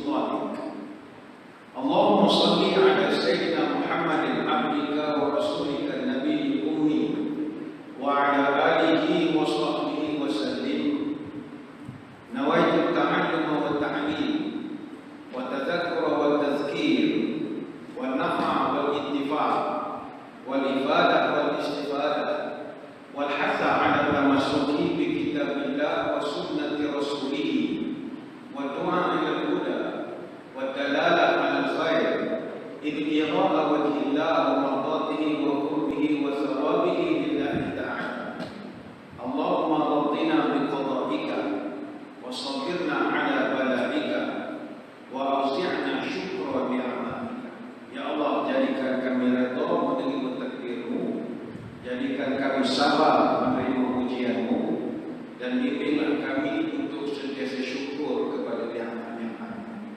سلطانك. اللهم صل على سيدنا محمد عبدك ورسولك النبي الأمي وعلى آله وصحبه وسلم. نويت التعلم والتعليم والتذكر والتذكير والنفع والانتفاع والإفادة والاستفادة والحث على التمسك بكتاب الله وسنة رسوله والدعاء إلى الهدى والدلالة على الخير ابتغاء وجه الله ومرضاته وقربه وثوابه لله تعالى. اللهم ارضنا بقضائك وصبرنا على بلائك وأوسعنا شكر نعمتك. Ya Allah, jadikan kami redha menerima takdir-Mu, jadikan kami sabar menerima ujian-Mu, dan bimbinglah kami untuk sentiasa syukur kepada nikmat-nikmat-Mu.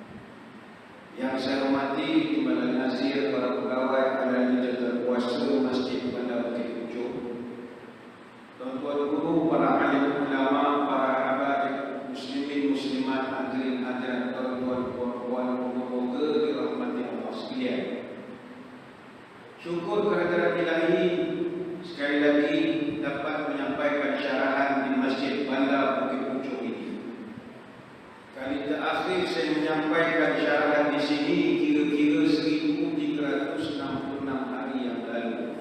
Yang saya hormati Timbalan Nazir, para pegawai ahli jabatan kuasa Masjid Bandar Bukit Pucung, tuan-tuan guru, para alim ulama, para habaib muslimin muslimat, hadirin hadirat, tuan-tuan puan-puan, moga dirahmati Allah sekalian. Syukur kehadirat Ilahi sekali lagi dapat menyampaikan syarahan di Masjid Bandar Bukit Pucung ini. Kali terakhir saya menyampaikan syarahan di sini kira-kira 1366 hari yang lalu,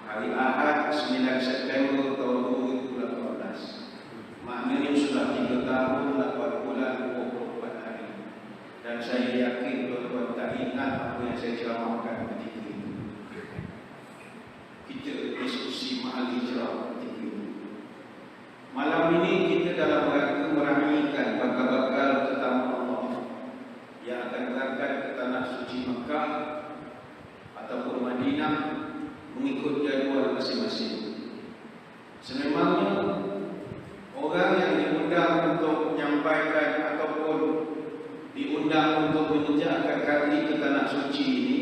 hari Ahad 9 September tahun 2018. Maknanya sudah 3 tahun 8 bulan 24 hari. Dan saya yakin tuan-tuan tak ingat apa yang saya ceramahkan ketika itu. Kita diskusi mahal hijrah ketika itu. Malam ini kita dalam rangka meraihkan bakal-bakal tetamu Allah yang akan berangkat ke tanah suci Mekah ataupun Madinah mengikut jadual masing-masing. Sememangnya orang yang diundang untuk menyampaikan ataupun diundang untuk menjejakkan kaki ke tanah suci ini,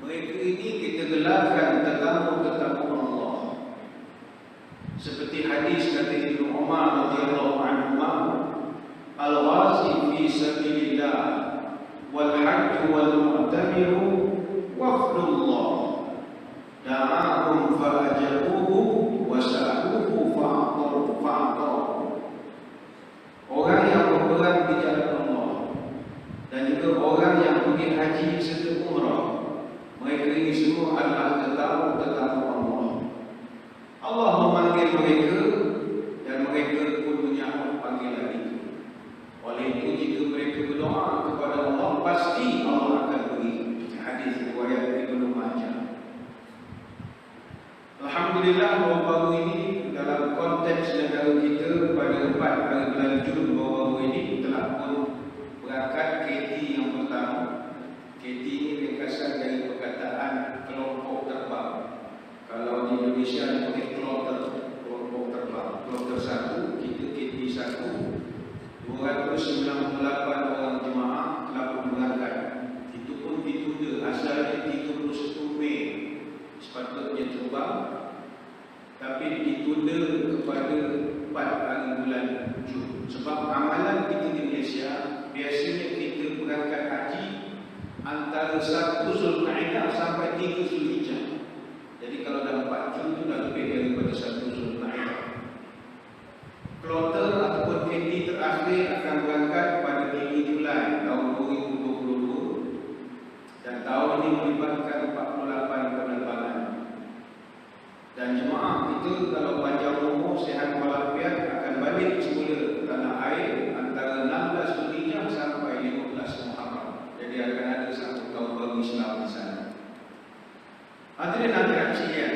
mereka ini kita gelarkan tetamu-tetamu Allah. Seperti hadis kata Ibnu Umar radhiyallahu anhu, al-ghazi fi sabilillah wal hajj wal mu'tamir wafdullah da'ahum fa'ajabuhu wa sa'aluhu fa'atahu. Orang yang berperang di jalan Allah dan juga orang yang pergi haji serta umrah, mereka ini semua adalah tetamu-tetamu Allah. Allah memanggil mereka dan mereka pun menyambut panggilan itu. Oleh itu, jika mereka berdoa kepada Allah, pasti Allah akan beri. Hadis riwayat Ibnu Majah. Alhamdulillah, baru-baru ini dalam konteks negara kita pada 4 hari bulan Jun baru-baru ini telah pun berangkat KT yang pertama. KT ini ringkasan dari perkataan kelompok terbang. Kalau di Indonesia dipanggil kelompok terbang. Kelompok 1, kita KT 1, 298 orang jemaah telah pun berangkat. Itu pun ditunda, asalnya 31 Mei sepatutnya terbang, tapi ditunda kepada 4 hari bulan Jun. Sebab amalan kita di Malaysia, biasanya kita berangkat haji antara 1 Zulkaidah sampai 3 Zulhijjah. Jadi kalau dah 4 Jun itu dah lebih daripada 1 Zulkaidah. Kloter ataupun KT terakhir akan berangkat pada 3 Julai tahun 2022 dan tahun ini melibatkan 48 penerbangan. Dan jemaah itu kalau panjang umur, sihat walafiat akan balik semula ke tanah air antara 16 Zulhijjah sampai 15 Muharram. Jadi akan ada 1 tahun baru Islam di sana. Hadirin hadirat sekalian,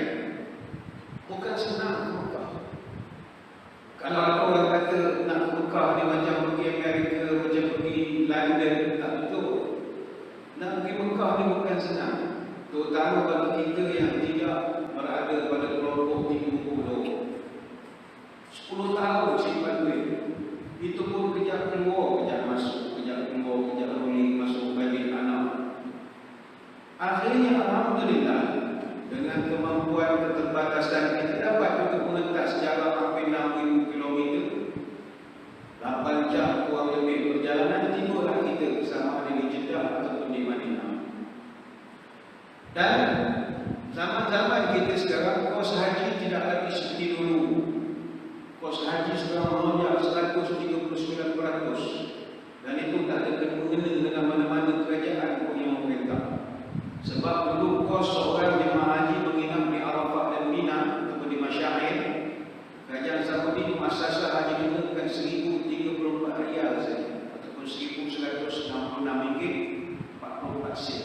bukan senang ke Mekah. Kalau ada orang kata nak ke Mekah ni macam pergi Amerika, macam pergi London, tak betul. Nak pergi Mekah ni bukan senang. Terutama bagi kita yang tidak berada pada kelompok 30. 10 tahun simpan duit. Itu pun kejap keluar, kejap masuk, kejap keluar, kejap rolling, masuk balik anak. Akhirnya alhamdulillah, dengan kemampuan keterbatasan kita dapat juga mengentas jarak hampir 6,000 km. 8 jam kurang lebih perjalanan, tibalah kita ke sana. Dan zaman-zaman kita sekarang, kos haji tidak lagi seperti dulu. Kos haji sekarang melonjak 139%. Dan itu tak ada kena-mengena dengan mana-mana kerajaan pun yang memerintah. Sebab dulu kos seorang jemaah haji menginap di Arafah dan Mina atau di Masyair, kerajaan Saudi muassasah haji dikenakan 1034 riyal saja ataupun 1166 ringgit 44 sen.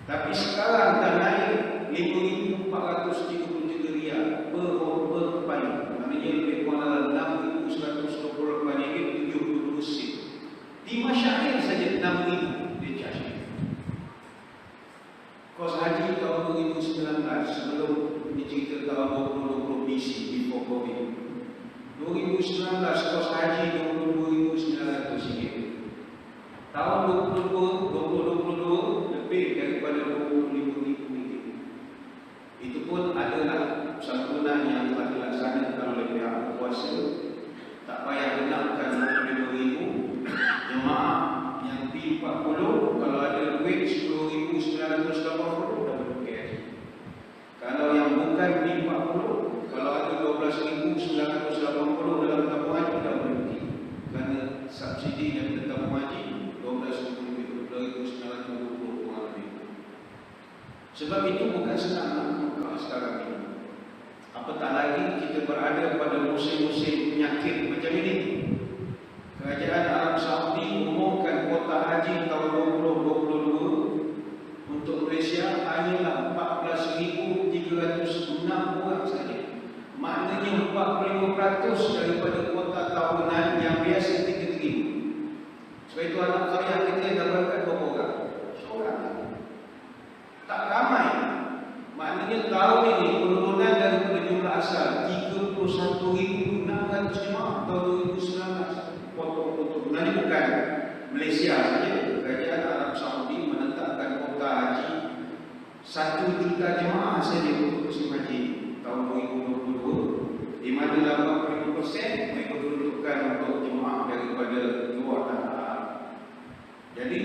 Tapi sekarang dah naik 5.433 riyal per kepala. Maknanya lebih kurang dalam 6.128 ringgit 72 sen. Di Masyair saja 6.000 dia charge. Kos haji tahun 2019 sebelum dicerita tahun 2020 BC before COVID. 2019 kos haji 22.900 ringgit. Tahun 2022 lebih daripada 25.000 ringgit. Itu pun adalah santunan yang telah dilaksanakan oleh pihak berkuasa. Tak payah genapkan 25.000. Jemaah yang P40 kalau ada duit 10.980 dapat PKS. Kalau yang bukan P40, kalau ada 12.980 dalam tabungan tidak berhenti. Kerana subsidi dan tabung haji 12.920 orang lebih. Sebab itu bukan senang nak Mekah sekarang ini. Apatah lagi kita berada pada musim-musim penyakit macam ini. Kerajaan Arab Saudi umumkan kuota haji tahun 2022 untuk Malaysia hanyalah 14.306 orang saja. Maknanya 45% daripada kuota tahunan yang biasa kita terima. Sebab itu anak karya kita dah berangkat berapa orang? Seorang. Tak ramai. Maknanya tahun ini penurunan daripada jumlah asal 31.600 jemaah tahun 2019. Potong-potong. Ini bukan Malaysia saja. Kerajaan Arab Saudi menetapkan kuota haji 1 juta jemaah saja untuk musim haji tahun 2022, di mana 85% mereka peruntukkan untuk jemaah daripada luar tanah Arab. Jadi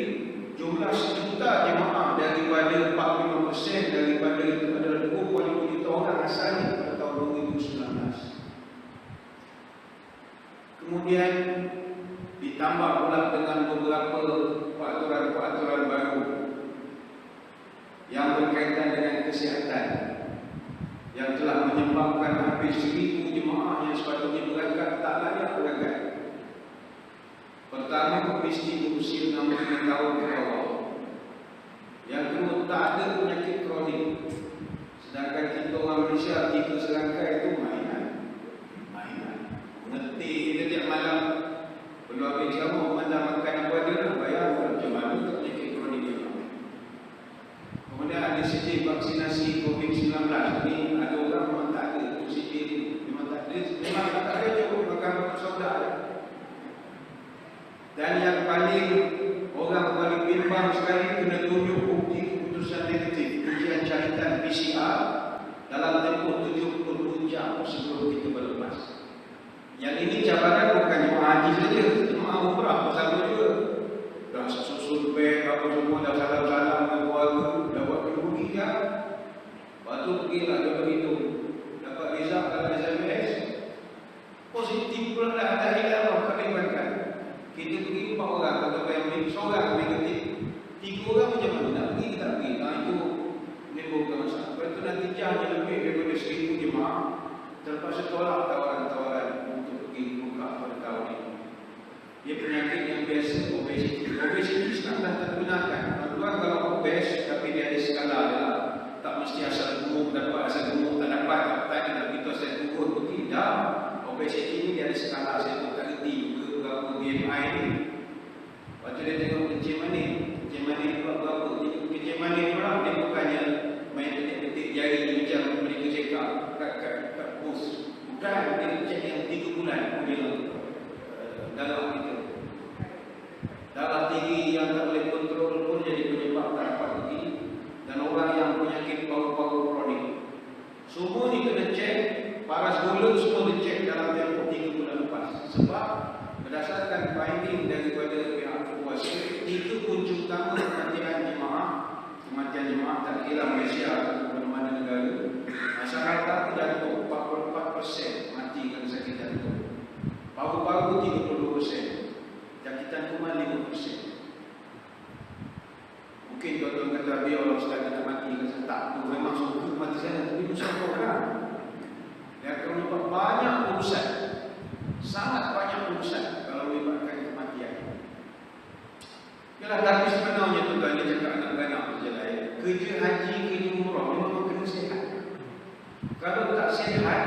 jumlah 1 juta jemaah daripada 45% daripada itu adalah 25 juta orang asalnya pada tahun 2019. Kemudian ditambah pula dengan beberapa peraturan baru yang berkaitan dengan kesihatan yang telah menyebabkan hampir 1,000 jemaah yang sepatutnya berangkat tak layak berangkat. Pertama, mesti berusia 65 tahun ke bawah. Yang kedua, tak ada penyakit kronik. Sedangkan kita orang Malaysia, kita serangkai itu mainan. Mengerti kita tiap malam perlu ambil jamu, mana makan apa dia nak bayar macam mana untuk penyakit kronik dia. Kemudian ada sijil vaksinasi COVID-19 ni, ada orang memang tak ada sijil ni, memang tak ada cukup makan saudara. Dan yang orang paling bimbang sekali kena tunjuk bukti keputusan negatif ujian caritan PCR dalam tempoh 72 jam sebelum kita berlepas. Yang ini cabaran bukan jemaah haji saja, jemaah umrah bersama juga. Dah susun beg apa semua, dah salam-salam dengan keluarga, dah buat pergi kan. Lepas tu pergilah dia berhitung. Dapat result dalam SMS. Positif pula dah ada hilang orang kalimantan. Kita pergi 4 orang, kata family, seorang negatif. 3 orang macam mana nak pergi, kita pergi. Nah itu menimbulkan masalah. Lepas itu natijahnya lebih daripada 1,000 jemaah terpaksa tolak tawaran-tawaran untuk pergi buka pada tahun ini. Dia penyakit yang biasa, obesiti. Obesiti sekarang dah tak digunakan. Tuan kalau obes tapi dia ada skala dia lah. Tak mesti asal gemuk dapat, asal gemuk tak dapat. Tadi nak kita asal turun pergi. Dah, obesiti ni dia ada skala. Saya tak kerti berapa BMI ni. Lepas tu dia tengok kencing manis. Kencing manis pula berapa. Kencing manis pula dia bukannya main petik-petik jari macam mereka cakap kat pos. Bukan, dia cek yang 3 bulan punya darah kita. Darah tinggi yang tak boleh kontrol pun jadi penyebab tak dapat pergi. Dan orang yang penyakit paru-paru kronik. Semua ni kena cek. Paras gula semua dicek dalam tempoh 3 bulan lepas. Sebab berdasarkan finding daripada pihak berkuasa, 3 punca utama kematian jemaah tak kira Malaysia atau mana-mana negara, masyarakat jantung 44% mati kerana sakit jantung. Paru-paru 32%, jangkitan kuman 5%. Mungkin tuan-tuan kata biar orang sekali nak mati kerana tak, tu memang suruh mati sana, tapi itu satu orang. Yang akan menyebabkan banyak urusan, sangat banyak urusan kalau menyebabkan kematian. Yalah, tapi sebenarnya tuan-tuan dia cakap anak-anak kerja lain, kerja haji, kerja umrah memang kena sihat. Kalau tak sihat,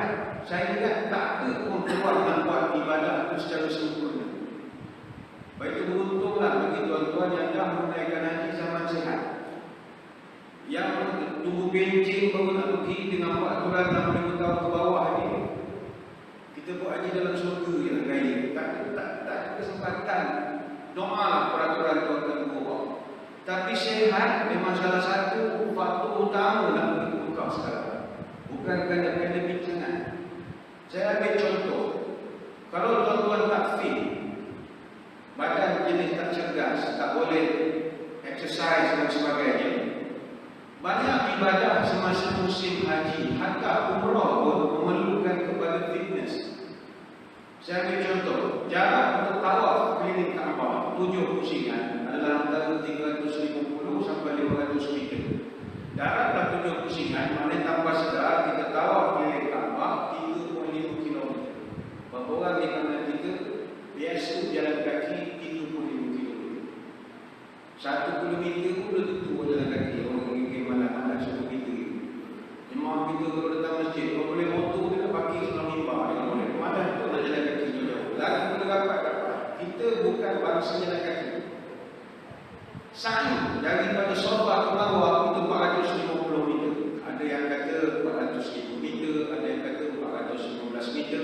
saya ingat tak ada pun keluar nak buat ibadah itu secara sempurna. Baik itu beruntunglah bagi tuan-tuan yang dah menunaikan haji zaman sihat. Yang tunggu bencing baru nak pergi dengan buat aturan 65 tahun ke bawah ni, kita buat haji dalam surga je lah gaya. Tak ada kesempatan. Doa lah peraturan tuan-tuan berubah. Tapi sihat memang salah satu faktor utama nak pergi ke Mekah sekarang. Bukan kerana pandemik sangat. Saya ambil contoh. Kalau tuan-tuan tak fit, badan jenis tak cergas, tak boleh exercise dan sebagainya, banyak ibadah semasa musim haji, hatta umrah pun memerlukan kepada fitness. Saya ambil contoh, jarak untuk tawaf keliling Kaabah 7 pusingan adalah antara 350 sampai 500 meter. Darat 7 pusingan, maknanya tanpa sedar kita tawaf keliling Kaabah 3.5 km. Berapa orang di kanan kita biasa jalan kaki 35 km. 1 kilometer pun dah tentu jalan kaki. Orang pergi malam-malam 1 meter. Jemaah kita kalau datang masjid, kalau boleh motor dia nak parking sebelah mimbar. Kalau boleh malam tu nak jalan kaki jauh-jauh. Lagi pun dapat-dapat. Kita bukan bangsa jalan kaki. Sa'i daripada Sabah ke Marwah itu 450 meter. Ada yang kata 400 meter, ada yang kata 415 meter.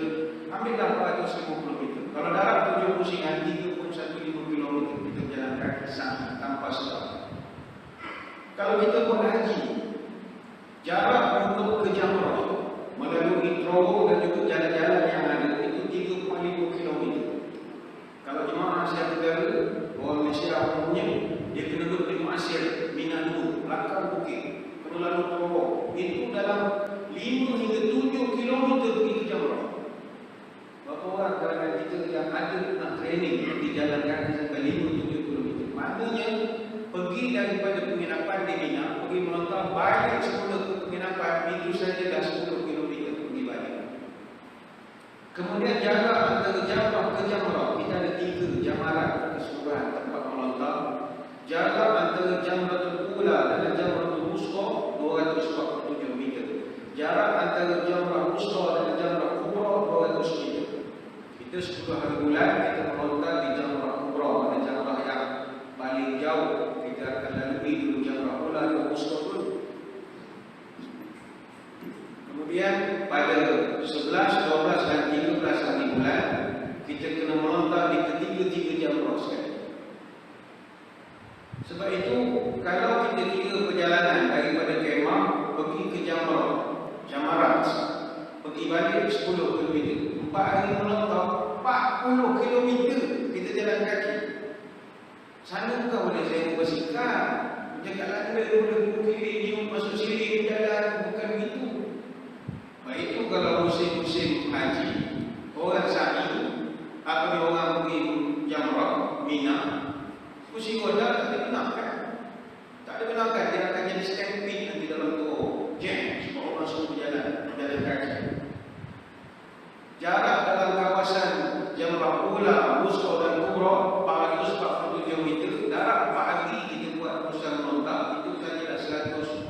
Ambillah 450 meter. Kalau darat 7 pusingan 3.15 km kita berjalan kaki Sa'i tanpa sebab. Kalau kita buat haji, jarak untuk ke Jamrah melalui terowong dan juga jalan-jalan yang ada itu 3.5 km. Kalau jemaah Asia Tenggara, orang Malaysia umumnya, dia kena duduk di Masjid Mina dulu, belakang bukit, perlu lalu terowong. Itu dalam 5 hingga 7 km pergi ke Jamrah. Berapa orang kalangan kita yang ada nak training di jalan kaki sampai 5-7 km. Maknanya pergi daripada penginapan di Mina, pergi melontar balik semula ke penginapan, itu saja dah 10 km pergi balik. Kemudian jarak antara Jamrah ke Jamrah, kita ada 3 jamarat keseluruhan tempat melontar. Jarak antara Jamratul Ula dan Jamratul Wusta 247 meter. Jarak antara Jamrah Wusta dan Jamrah Kubra 200 meter. Kita 10 hari bulan kita melontar di Jamrah Kubra, pada Jamrah yang paling jauh. Kita akan lalui dulu Jamrah Ula dan Wusta dulu. Kemudian pada 11, 12 dan 13 hari bulan kita kena melontar di ketiga-tiga Jamrah sekali. Sebab itu kalau kita kira perjalanan daripada Kemah pergi ke Jamrah, Jamarat, pergi balik 10 km, 4 hari melontar 40 km kita jalan kaki. Sana bukan boleh saya bersikap jaga landa boleh kiri masuk sini jalan, bukan begitu. Baik itu kalau musim-musim haji, orang sa'i atau orang pergi Jamrah, Mina, kursi roda tak dibenarkan. Tak dibenarkan, dia akan jadi stampede nanti dalam terowong, jam, sebab orang semua berjalan kaki. Jarak dalam kawasan Jamrah Ula, Wusta dan Kubra 447 meter. Darat 4 hari kita buat urusan melontar, itu saja dah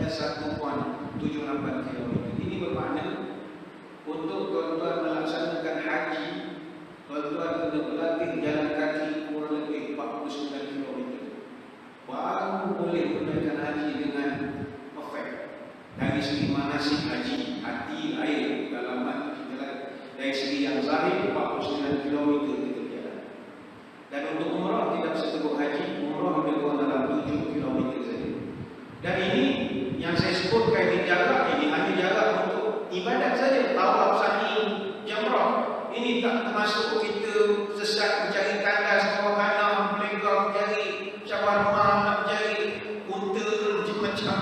1.78 km. Ini bermakna untuk tuan-tuan melaksanakan haji, tuan-tuan kena berlatih jalan kaki kurang lebih 49 km. Baru boleh menunaikan haji dengan perfect. Dari segi manasik haji, hati, air, dalaman, dari segi yang zahir 49 km kita berjalan. Dan untuk umrah tidak setelah haji, umrah lebih kurang dalam 7 km saja. Dan ini yang saya sebutkan di jarak ini hanya jarak untuk ibadat saja, tawaf sa'i Jamrah. Ini tak termasuk kita sesat mencari tandas bawah tanah, melegang mencari shawarma, nak mencari unta macam-macam.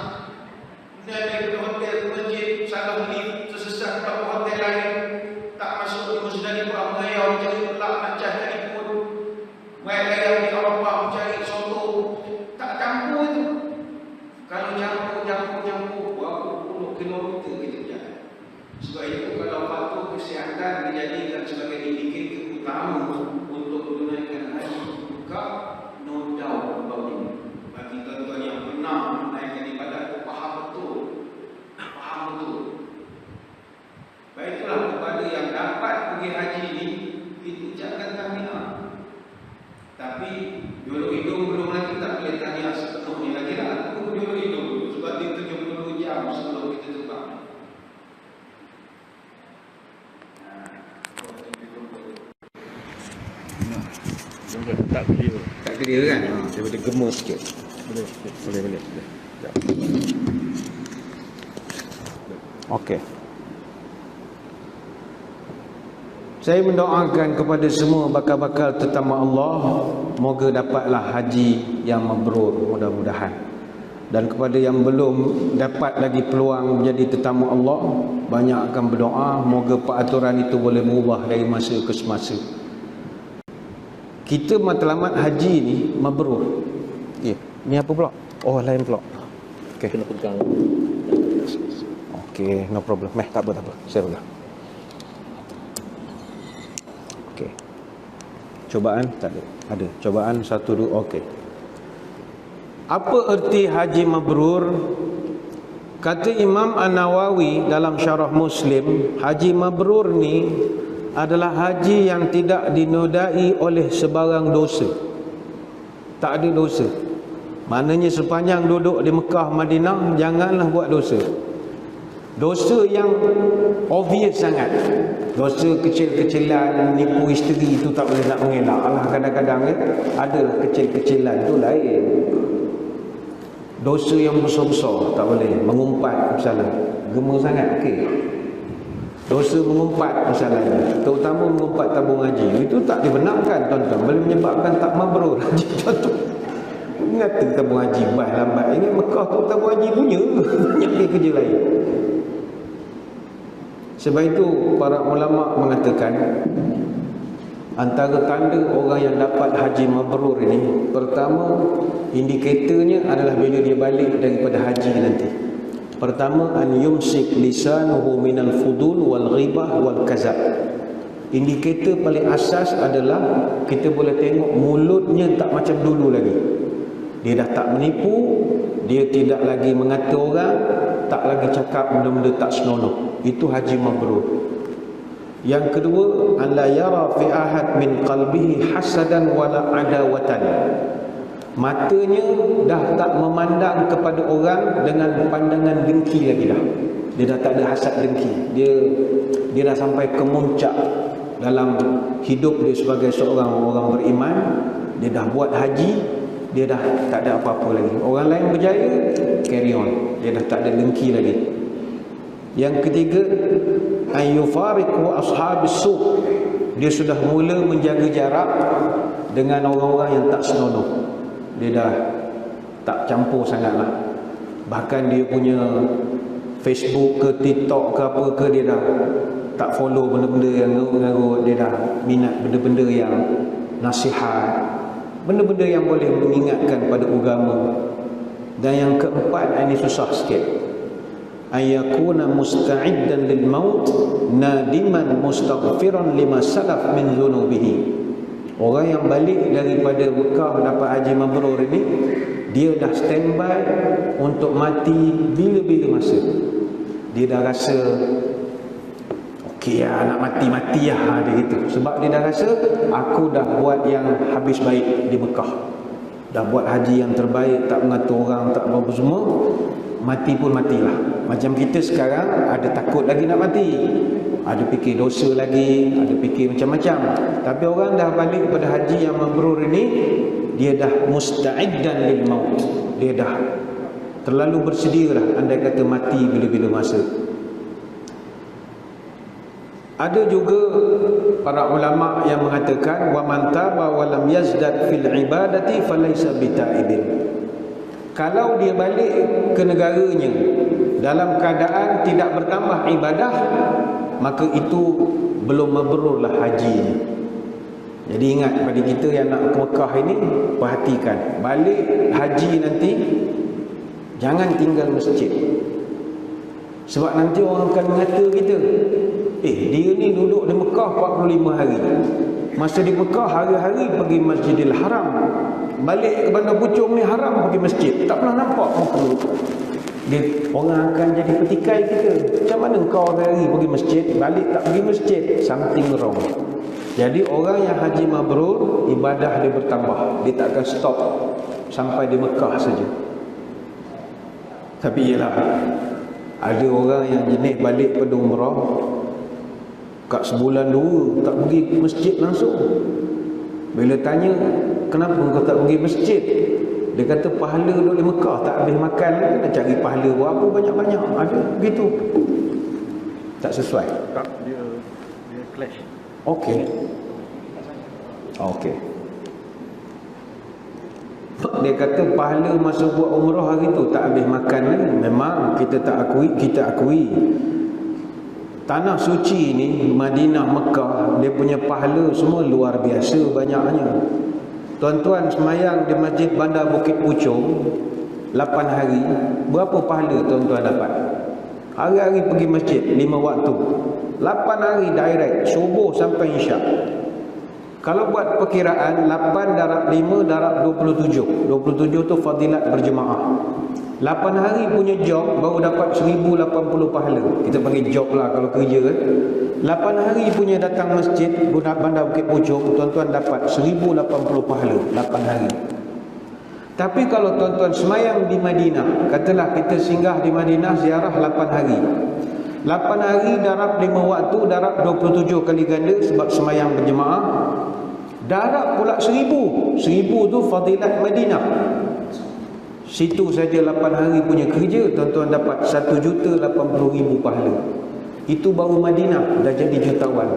Juluk hidung belum lagi tak boleh tanya sepenuhnya lagi lah. Aku juluk hidung dulu sebab dia 70 jam sebelum kita terbang. Tak clear. Tak clear kan? Dia boleh gemus sikit. Boleh. Sekejap. Okey. Saya mendoakan kepada semua bakal-bakal tetamu Allah, moga dapatlah haji yang mabrur mudah-mudahan. Dan kepada yang belum dapat lagi peluang menjadi tetamu Allah, banyakkan berdoa moga peraturan itu boleh berubah dari masa ke semasa. Kita matlamat haji ni mabrur. Ya. Ni apa pula? Oh, lain pula. Okey. Kena pegang. Okey, no problem. Tak apa. Saya pegang. Okey. Cobaan tak ada. Ada. Cobaan 1 2. Okey. Apa erti haji mabrur? Kata Imam An-Nawawi dalam Syarah Muslim, haji mabrur ni adalah haji yang tidak dinodai oleh sebarang dosa. Tak ada dosa. Maknanya sepanjang duduk di Mekah, Madinah, janganlah buat dosa. Dosa yang obvious sangat. Dosa kecil-kecilan, nipu isteri itu tak boleh nak mengelak. Allah kadang-kadang adalah kecil-kecilan tu lain. Dosa yang besar-besar tak boleh. Mengumpat misalnya, gema sangat, okey. Dosa mengumpat misalnya, terutama mengumpat tabung haji, itu tak dibenarkan tuan-tuan, boleh menyebabkan tak mabrur haji contoh. Ingat tabung haji lambat. Ingat Mekah tu tabung haji punya. Banyak kerja lain. Sebab itu para ulama mengatakan antara tanda orang yang dapat haji mabrur ini, pertama indikatornya adalah bila dia balik daripada haji nanti. Pertama, an yumsik lisanuhu minal fudul wal ghibah wal kazab. Indikator paling asas adalah kita boleh tengok mulutnya tak macam dulu lagi. Dia dah tak menipu, dia tidak lagi mengata orang, tak lagi cakap benda-benda tak senonoh. Itu haji mabrur. Yang kedua, an la yara fi ahad min qalbihi hasadan wala adawatan. Matanya dah tak memandang kepada orang dengan pandangan dengki lagi dah. Dia dah tak ada hasad dengki. Dia dah sampai ke muncak dalam hidup dia sebagai seorang orang beriman. Dia dah buat haji, dia dah tak ada apa-apa lagi. Orang lain berjaya, carry on. Dia dah tak ada dengki lagi. Yang ketiga, ayyufariqu ashabis su'. Dia sudah mula menjaga jarak dengan orang-orang yang tak senonoh. Dia dah tak campur sangatlah. Bahkan dia punya Facebook ke TikTok ke apa ke, dia dah tak follow benda-benda yang ngarut-ngarut. Dia dah minat benda-benda yang nasihat, benda-benda yang boleh mengingatkan pada agama. Dan yang keempat, ini susah sikit, ayakuna musta'iddan lil maut nadiman mustaghfiran lima salaf min dhunubihi. Orang yang balik daripada Mekah dapat haji mabrur ini, dia dah standby untuk mati bila-bila masa. Dia dah rasa okey lah, nak mati-mati lah dia gitu. Sebab dia dah rasa, aku dah buat yang habis baik di Mekah, dah buat haji yang terbaik, tak mengatur orang, tak apa semua. Mati pun matilah. Macam kita sekarang ada takut lagi nak mati, ada fikir dosa lagi, ada fikir macam-macam. Tapi orang dah balik pada haji yang mabrur ini, dia dah musta'iddan lil maut. Dia dah terlalu bersedia dah, andai kata mati bila-bila masa. Ada juga para ulama yang mengatakan, wa man taba wa lam yazdad fil ibadati falaysa bita'ibin. Kalau dia balik ke negaranya dalam keadaan tidak bertambah ibadah, maka itu belum mabrurlah hajinya. Jadi ingat, pada kita yang nak ke Mekah ini, perhatikan balik haji nanti jangan tinggal masjid. Sebab nanti orang akan mengata kita, dia ni duduk di Mekah 45 hari. Masa di Mekah hari-hari pergi Masjidil Haram, balik ke Bandar Puchong ni haram pergi masjid, tak pernah nampak muka. Orang akan jadi petikai kita. Macam mana kau hari-hari pergi masjid, balik tak pergi masjid? Something wrong. Jadi orang yang haji mabrur, ibadah dia bertambah. Dia tak akan stop sampai di Mekah saja. Tapi ialah ada orang yang jenis balik pada umrah, kat sebulan dua tak pergi ke masjid langsung. Bila tanya, kenapa kau tak pergi masjid? Dia kata pahala duduk di Mekah tak habis makan lagi, nak cari pahala berapa banyak-banyak. Ada begitu. Tak sesuai. Tak, dia clash. Okey. Okey. Dia kata pahala masa buat umrah hari tu tak habis makan lagi. Memang kita akui tanah suci ni, Madinah, Mekah, dia punya pahala semua luar biasa banyaknya. Tuan-tuan semayang di Masjid Bandar Bukit Puchong 8 hari, berapa pahala tuan-tuan dapat? Hari-hari pergi masjid 5 waktu, 8 hari direct, subuh sampai isyak. Kalau buat perkiraan 8 darab 5 darab 27, 27 tu fadilat berjemaah. 8 hari punya job baru dapat 1080 pahala. Kita panggil job lah kalau kerja kan. 8 hari punya datang masjid Bandar Bukit Puchong, tuan-tuan dapat 1080 pahala 8 hari. Tapi kalau tuan-tuan semayang di Madinah, katalah kita singgah di Madinah ziarah 8 hari. 8 hari darab 5 waktu darab 27 kali ganda sebab semayang berjemaah. Darab pula 1000. 1000 tu fadilat Madinah. Situ saja 8 hari punya kerja, tuan-tuan dapat 1,80,000 pahala. Itu baru Madinah dah jadi jutawan.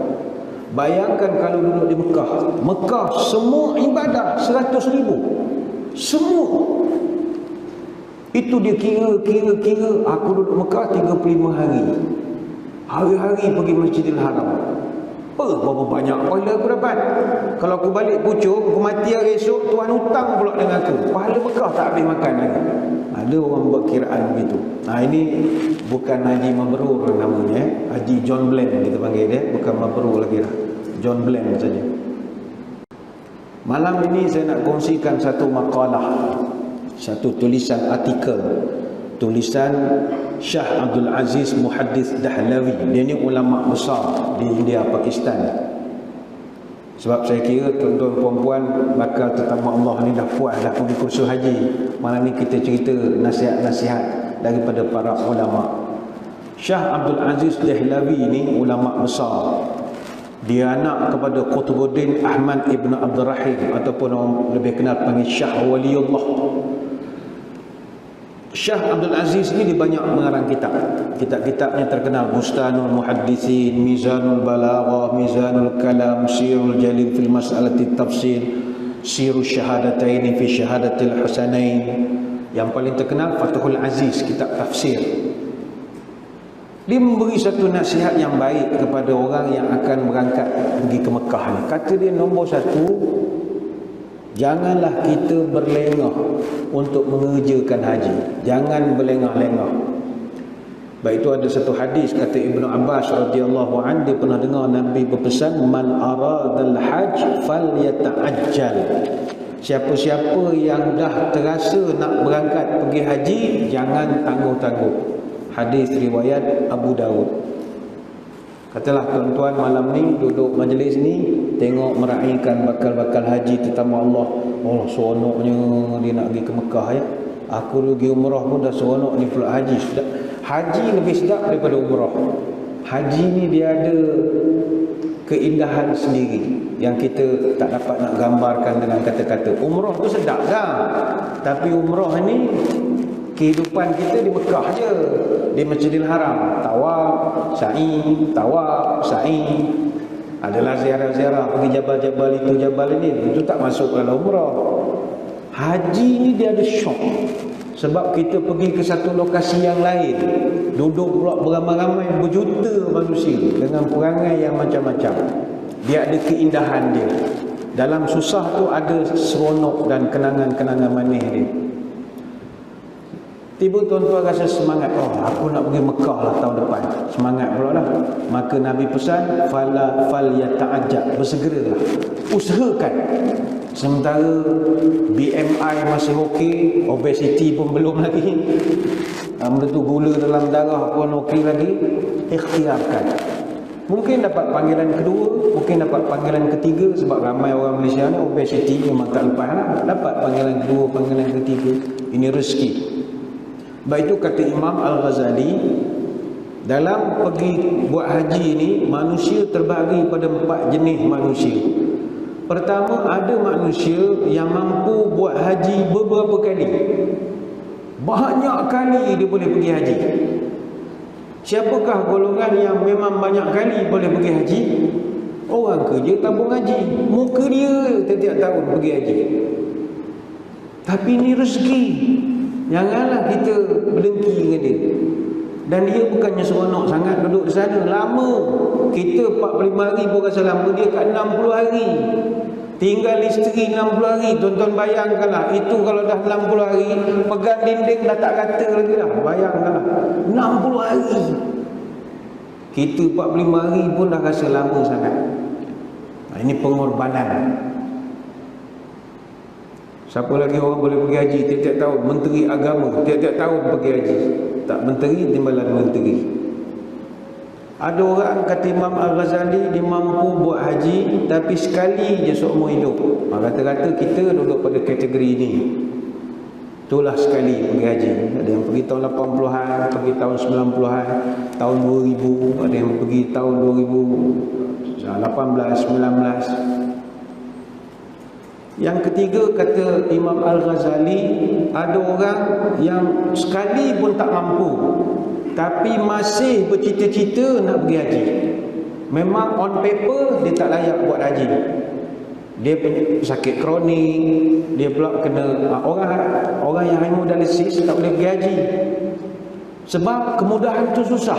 Bayangkan kalau duduk di Mekah. Mekah semua ibadah 100,000. Semua. Itu dia kira. Aku duduk Mekah 35 hari. Hari-hari pergi Masjidil Haram. Berapa banyak pahala aku dapat. Kalau aku balik Puchong, aku mati hari esok, Tuhan hutang pula dengan aku. Pahala Mekah tak habis makan lagi. Ada orang buat kiraan begitu. Nah, ini bukan haji mabrur namanya, Haji John Bland kita panggil dia, bukan mabrur lagi lah. John Bland saja. Malam ini saya nak kongsikan satu makalah, satu tulisan artikel, tulisan Shah Abdul Aziz Muhaddis Dahlawi. Dia ni ulama besar di India, Pakistan. Sebab saya kira tuan-tuan perempuan bakal tetamu Allah ni dah puas dah pergi kursus haji. Malam ni kita cerita nasihat-nasihat daripada para ulama. Shah Abdul Aziz Dahlawi ni ulama besar. Dia anak kepada Qutbuddin Ahmad Ibn Abdul Rahim, ataupun orang lebih kenal panggil Shah Waliullah. Shah Abdul Aziz ni dia banyak mengarang kitab. Kitab-kitabnya terkenal: Bustanul Muhaddisin, Mizanul Balaghah, Mizanul Kalam, Sirul Jalil fil Mas'alati Tafsir, Sirul Syahadataini fi Syahadatil Husanain. Yang paling terkenal Fathul Aziz, kitab tafsir. Dia memberi satu nasihat yang baik kepada orang yang akan berangkat pergi ke Mekah ni. Kata dia, nombor satu, janganlah kita berlengah untuk mengerjakan haji. Jangan berlengah-lengah. Baik, itu ada satu hadis, kata Ibnu Abbas radhiyallahu anhu, dia pernah dengar Nabi berpesan, man aradal hajj falyata'ajjal. Siapa-siapa yang dah terasa nak berangkat pergi haji, jangan tangguh-tangguh. Hadis riwayat Abu Daud. Katalah tuan-tuan malam ni duduk majlis ni, tengok meraihkan bakal-bakal haji tetamu Allah. Oh, seronoknya dia nak pergi ke Mekah ya. Aku pergi umrah pun dah seronok ni pula haji. Sedap. Haji lebih sedap daripada umrah. Haji ni dia ada keindahan sendiri yang kita tak dapat nak gambarkan dengan kata-kata. Umrah tu sedap dah. Tapi umrah ni kehidupan kita di Mekah je, di Masjidil Haram, tawaf, sa'i, tawaf, sa'i. Adalah ziarah-ziarah pergi jabal-jabal itu, jabal ini. Itu tak masuk dalam umrah. Haji ni dia ada syok. Sebab kita pergi ke satu lokasi yang lain, duduk pula beramai-ramai berjuta manusia dengan perangai yang macam-macam. Dia ada keindahan dia. Dalam susah tu ada seronok dan kenangan-kenangan manis dia. Tiba tuan-tuan rasa semangat, oh aku nak pergi Mekah lah tahun depan. Semangat pula lah. Maka Nabi pesan, fal yata'ajjal, bersegeralah, usahakan. Sementara BMI masih okey, obesity pun belum lagi, benda tu gula dalam darah pun okey lagi, ikhtiarkan. Mungkin dapat panggilan kedua, mungkin dapat panggilan ketiga, sebab ramai orang Malaysia ni obesity memang tak lepas lah. Dapat panggilan kedua, panggilan ketiga. Ini rezeki. Baik itu kata Imam Al-Ghazali, dalam pergi buat haji ni, manusia terbahagi pada 4 jenis manusia. Pertama, ada manusia yang mampu buat haji beberapa kali. Banyak kali dia boleh pergi haji. Siapakah golongan yang memang banyak kali boleh pergi haji? Orang kerja tabung haji. Muka dia setiap tahun pergi haji. Tapi ini rezeki. Janganlah kita berdengki dengan dia. Dan dia bukannya seronok sangat duduk di sana. Lama. Kita 45 hari pun rasa lama. Dia kat 60 hari. Tinggal isteri 60 hari. Tuan-tuan bayangkanlah. Itu kalau dah 60 hari, pegang dinding dah tak kata lagi dah. Bayangkanlah. 60 hari. Kita 45 hari pun dah rasa lama sangat. Ini pengorbanan. Siapa lagi orang boleh pergi haji tiap-tiap tahun? Menteri agama tiap-tiap tahun pergi haji. Tak menteri, timbalan menteri. Ada orang kata Imam Al-Ghazali, dia mampu buat haji tapi sekali je seumur hidup. Kata-kata kita duduk pada kategori ini. Itulah sekali pergi haji. Ada yang pergi tahun 80-an, pergi tahun 90-an, tahun 2000, ada yang pergi tahun 2018, 19. Yang ketiga kata Imam Al-Ghazali, ada orang yang sekali pun tak mampu tapi masih bercita-cita nak pergi haji. Memang on paper dia tak layak buat haji. Dia sakit kronik, dia pula kena orang yang hemodialisis tak boleh pergi haji. Sebab kemudahan tu susah.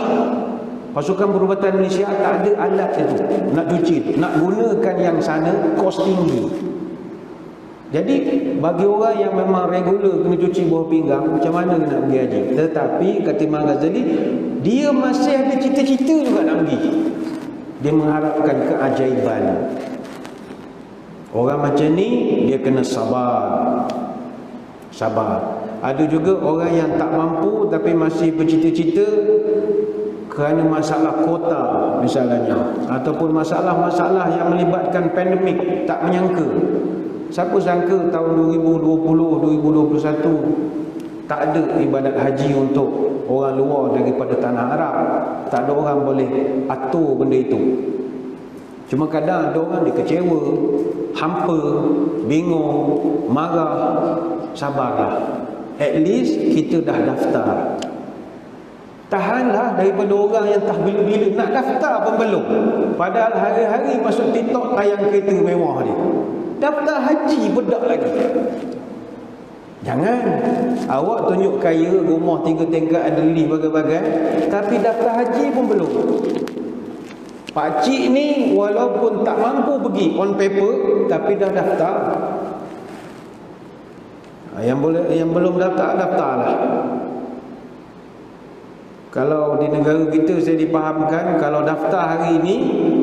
Pasukan Perubatan Malaysia tak ada alat itu nak cuci, nak gunakan yang sana kos tinggi. Jadi bagi orang yang memang regular kena cuci buah pinggang, macam mana nak pergi haji? Tetapi kata Imam Ghazali, dia masih ada cita-cita juga nak pergi. Dia mengharapkan keajaiban. Orang macam ni dia kena sabar. Sabar. Ada juga orang yang tak mampu tapi masih bercita-cita kerana masalah kota misalnya, ataupun masalah-masalah yang melibatkan pandemik, tak menyangka. Siapa sangka tahun 2020, 2021 tak ada ibadat haji untuk orang luar daripada tanah Arab. Tak ada orang boleh atur benda itu. Cuma kadang ada orang dia kecewa, hampa, bingung, marah. Sabarlah. At least kita dah daftar. Tahanlah daripada orang yang tak bila-bila nak daftar pun belum. Padahal hari-hari masuk TikTok tayang kereta mewah dia. Daftar haji bedak lagi. Jangan. Awak tunjuk kaya, rumah 3 tingkat, ada lift bagai-bagai, tapi daftar haji pun belum. Pakcik ni walaupun tak mampu pergi on paper, tapi dah daftar. Yang belum daftarlah. Kalau di negara kita saya dipahamkan, kalau daftar hari ini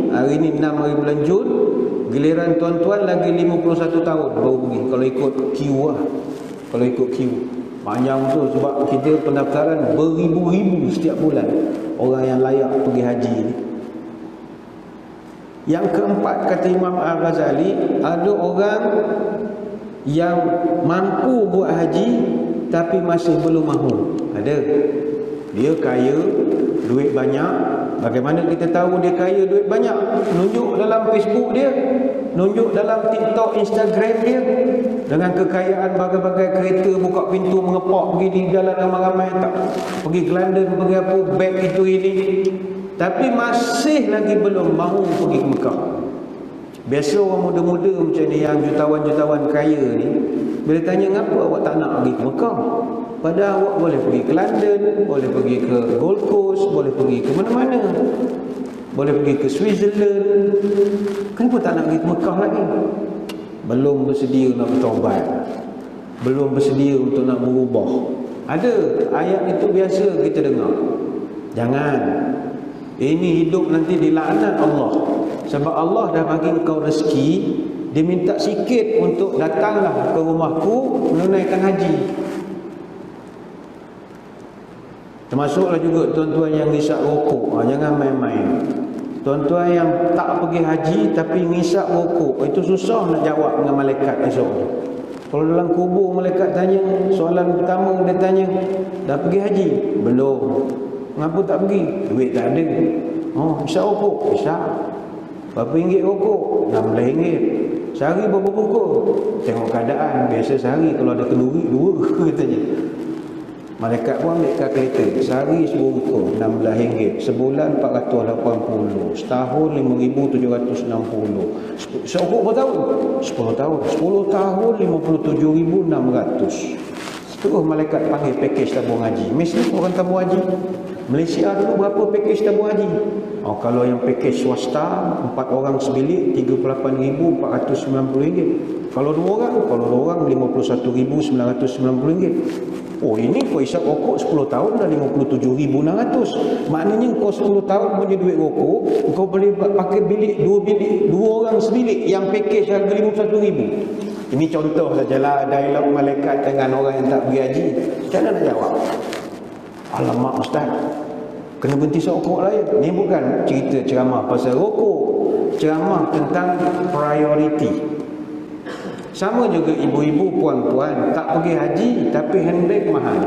6 hari bulan Jun, giliran tuan-tuan lagi 51 tahun baru pergi. Kalau ikut queue lah. Kalau ikut queue panjang tu, sebab kita pendaftaran beribu-ribu setiap bulan orang yang layak pergi haji ni. Yang keempat kata Imam Al-Ghazali, ada orang yang mampu buat haji tapi masih belum mahu. Ada. Dia kaya, duit banyak. Bagaimana kita tahu dia kaya, duit banyak? Nunjuk dalam Facebook dia, nunjuk dalam TikTok, Instagram dia, dengan kekayaan bagai-bagai kereta, buka pintu mengepak pergi di jalan ramai-ramai, tak pergi ke London, pergi apa, beg itu ini. Tapi masih lagi belum mahu pergi ke Mekah. Biasa orang muda-muda macam ni, yang jutawan-jutawan kaya ni, bila tanya ngapa awak tak nak pergi ke Mekah, padahal awak boleh pergi ke London, boleh pergi ke Gold Coast, boleh pergi ke mana-mana, boleh pergi ke Switzerland. Kenapa tak nak pergi ke Mekah lagi? Belum bersedia nak bertaubat, belum bersedia untuk nak berubah. Ada ayat itu biasa kita dengar. Jangan. Ini hidup nanti dilaknat Allah. Sebab Allah dah bagi engkau rezeki, dia minta sikit untuk datanglah ke rumahku menunaikan haji. Termasuklah juga tuan-tuan yang hisap rokok. Jangan main-main. Tuan-tuan yang tak pergi haji tapi ngisap rokok, itu susah nak jawab dengan malaikat esok tu. Kalau dalam kubur malaikat tanya, soalan pertama dia tanya, dah pergi haji? Belum. Kenapa tak pergi? Duit tak ada. Oh, isap rokok? Isap. Berapa ringgit rokok? RM16. Sehari berapa bungkus? Tengok keadaan. Biasa sehari kalau ada kenduri 2 katanya. Malaikat pun ambil kalkulator. Sehari 10 bungkus RM16. Sebulan 480. Setahun 5,760. Serokok berapa tahun? 10 tahun. 10 tahun 57,600. Terus malaikat panggil pakej tabung haji. Mesti orang tabung haji. Malaysia dulu berapa pakej tabung haji? Oh, kalau yang pakej swasta 4 orang sebilik RM38,490. Kalau 2 orang RM51,990. Oh, ini kau isap rokok 10 tahun dah 57,600. Maknanya kau 10 tahun punya duit rokok, kau boleh pakai bilik 2 orang sebilik yang pakej harga 51,000. Ini contoh sajalah dialog malaikat dengan orang yang tak pergi haji. Macam mana nak jawab? Alamak ustaz, kena berhenti rokok lah ya. Ni bukan cerita ceramah pasal rokok, ceramah tentang priority. Sama juga ibu-ibu, puan-puan, tak pergi haji tapi handbag mahal.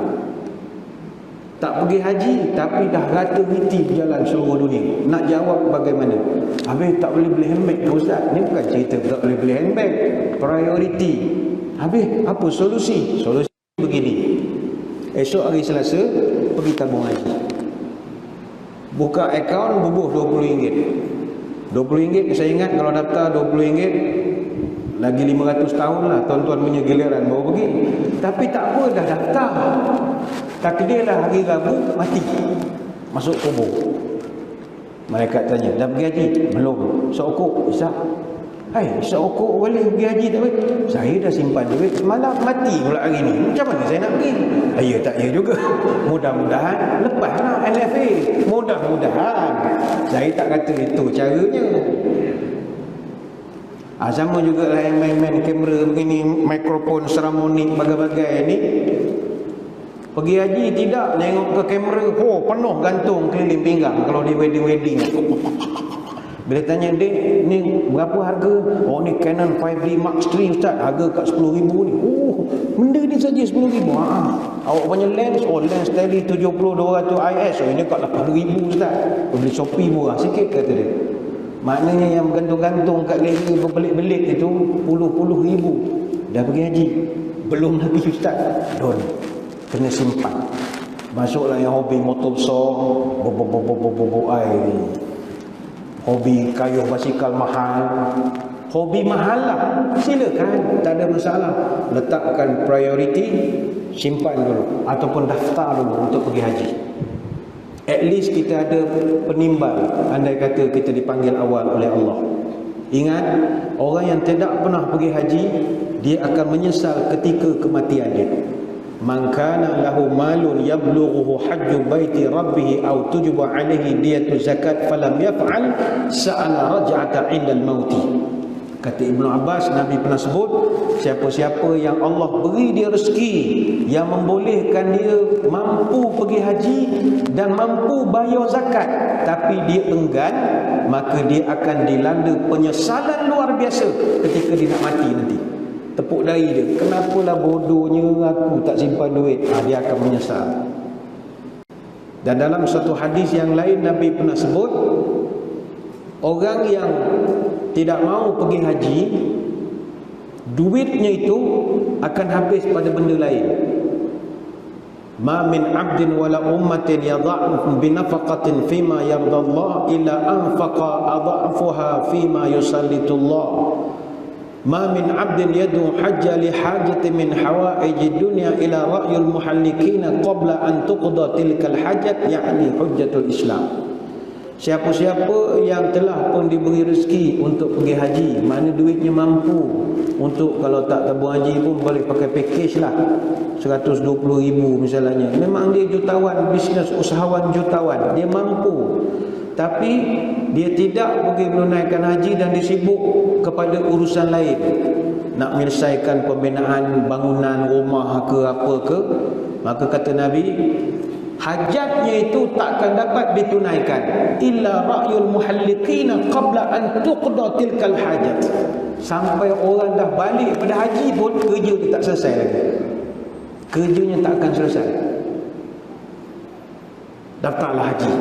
Tak pergi haji tapi dah rata-riti berjalan seluruh dunia. Nak jawab bagaimana? Habis tak boleh beli handbag ustaz. Ni bukan cerita tak boleh beli handbag, priority. Habis apa solusi? Solusi begini. Esok hari Selasa pergi tabung haji. Buka akaun bubuh RM20. RM20 saya ingat kalau daftar RM20 lagi 500 tahun lah tuan-tuan punya giliran baru pergi. Tapi tak apa, dah daftar. Takdirlah hari Rabu mati, masuk kubur. Malaikat tanya, dah pergi haji? Belum. Sokok? Isap. Hai, sokok boleh pergi haji tak boleh? Saya dah simpan duit, semalam mati pula hari ni. Macam mana saya nak pergi? Ya tak ya juga. Mudah-mudahan lepaslah LFA. Mudah-mudahan. Saya tak kata itu caranya. Sama juga lah yang main-main kamera begini, mikrofon, sermonik, bagai-bagai ni. Pergi haji tidak, tengok ke kamera, oh penuh gantung keliling pinggang kalau di wedding-wedding. Bila tanya, dek ni berapa harga? Oh ni Canon 5D Mark III ustaz, harga kat RM10,000 ni. Oh benda ni saja RM10,000. Awak punya lens, oh lens tele 70-200 IS, oh ini kat RM8,000 ustaz. Beli Shopee murah sikit kata dia. Maknanya yang gantung-gantung kat leher berbelit-belit itu puluh-puluh ribu. Dah pergi haji? Belum lagi ustaz. Don, kena simpan. Masuklah yang hobi motor besar, air. Hobi kayuh basikal mahal. Hobi mahal lah, silakan, tak ada masalah. Letakkan priority, simpan dulu ataupun daftar dulu untuk pergi haji. At least kita ada penimbal andai kata kita dipanggil awal oleh Allah. Ingat, orang yang tidak pernah pergi haji, dia akan menyesal ketika kematian dia. Man kana lahu malun yablughuhu hajju baiti rabbih aw tujibu alaihi diyatu zakat falam yaf'al sa'ala raj'ata 'indal mauti. Kata Ibnu Abbas, Nabi pernah sebut, siapa-siapa yang Allah beri dia rezeki yang membolehkan dia mampu pergi haji dan mampu bayar zakat, tapi dia enggan, maka dia akan dilanda penyesalan luar biasa ketika dia nak mati nanti. Tepuk dahi dia, kenapalah bodohnya aku tak simpan duit. Dia akan menyesal. Dan dalam satu hadis yang lain, Nabi pernah sebut, orang yang tidak mau pergi haji, duitnya itu akan habis pada benda lain. Ma min 'abdin wala ummatin yadha'u bi nafaqatin fima yardallah illa anfaqa adhafuha fima yusallitullah. Ma min 'abdin yadu hajja li hajati min hawaiji dunya ila ra'yil muhallikin qabla an tuqda tilkal hajat, yakni hujjatul Islam. Siapa-siapa yang telah pun diberi rezeki untuk pergi haji, mana duitnya mampu untuk, kalau tak tabung haji pun boleh pakai package lah, 120,000 misalnya. Memang dia jutawan, bisnes usahawan jutawan, dia mampu. Tapi dia tidak pergi menunaikan haji dan disibuk kepada urusan lain, nak menyelesaikan pembinaan bangunan rumah ke apa ke. Maka kata Nabi, Hajatnya itu takkan dapat ditunaikan illa ra'yul muhalliqina qabla an tuqda tilkal hajat. Sampai orang dah balik pada haji pun kerja dia tak selesai lagi. Kerjanya tak akan selesai. Daftarlah haji.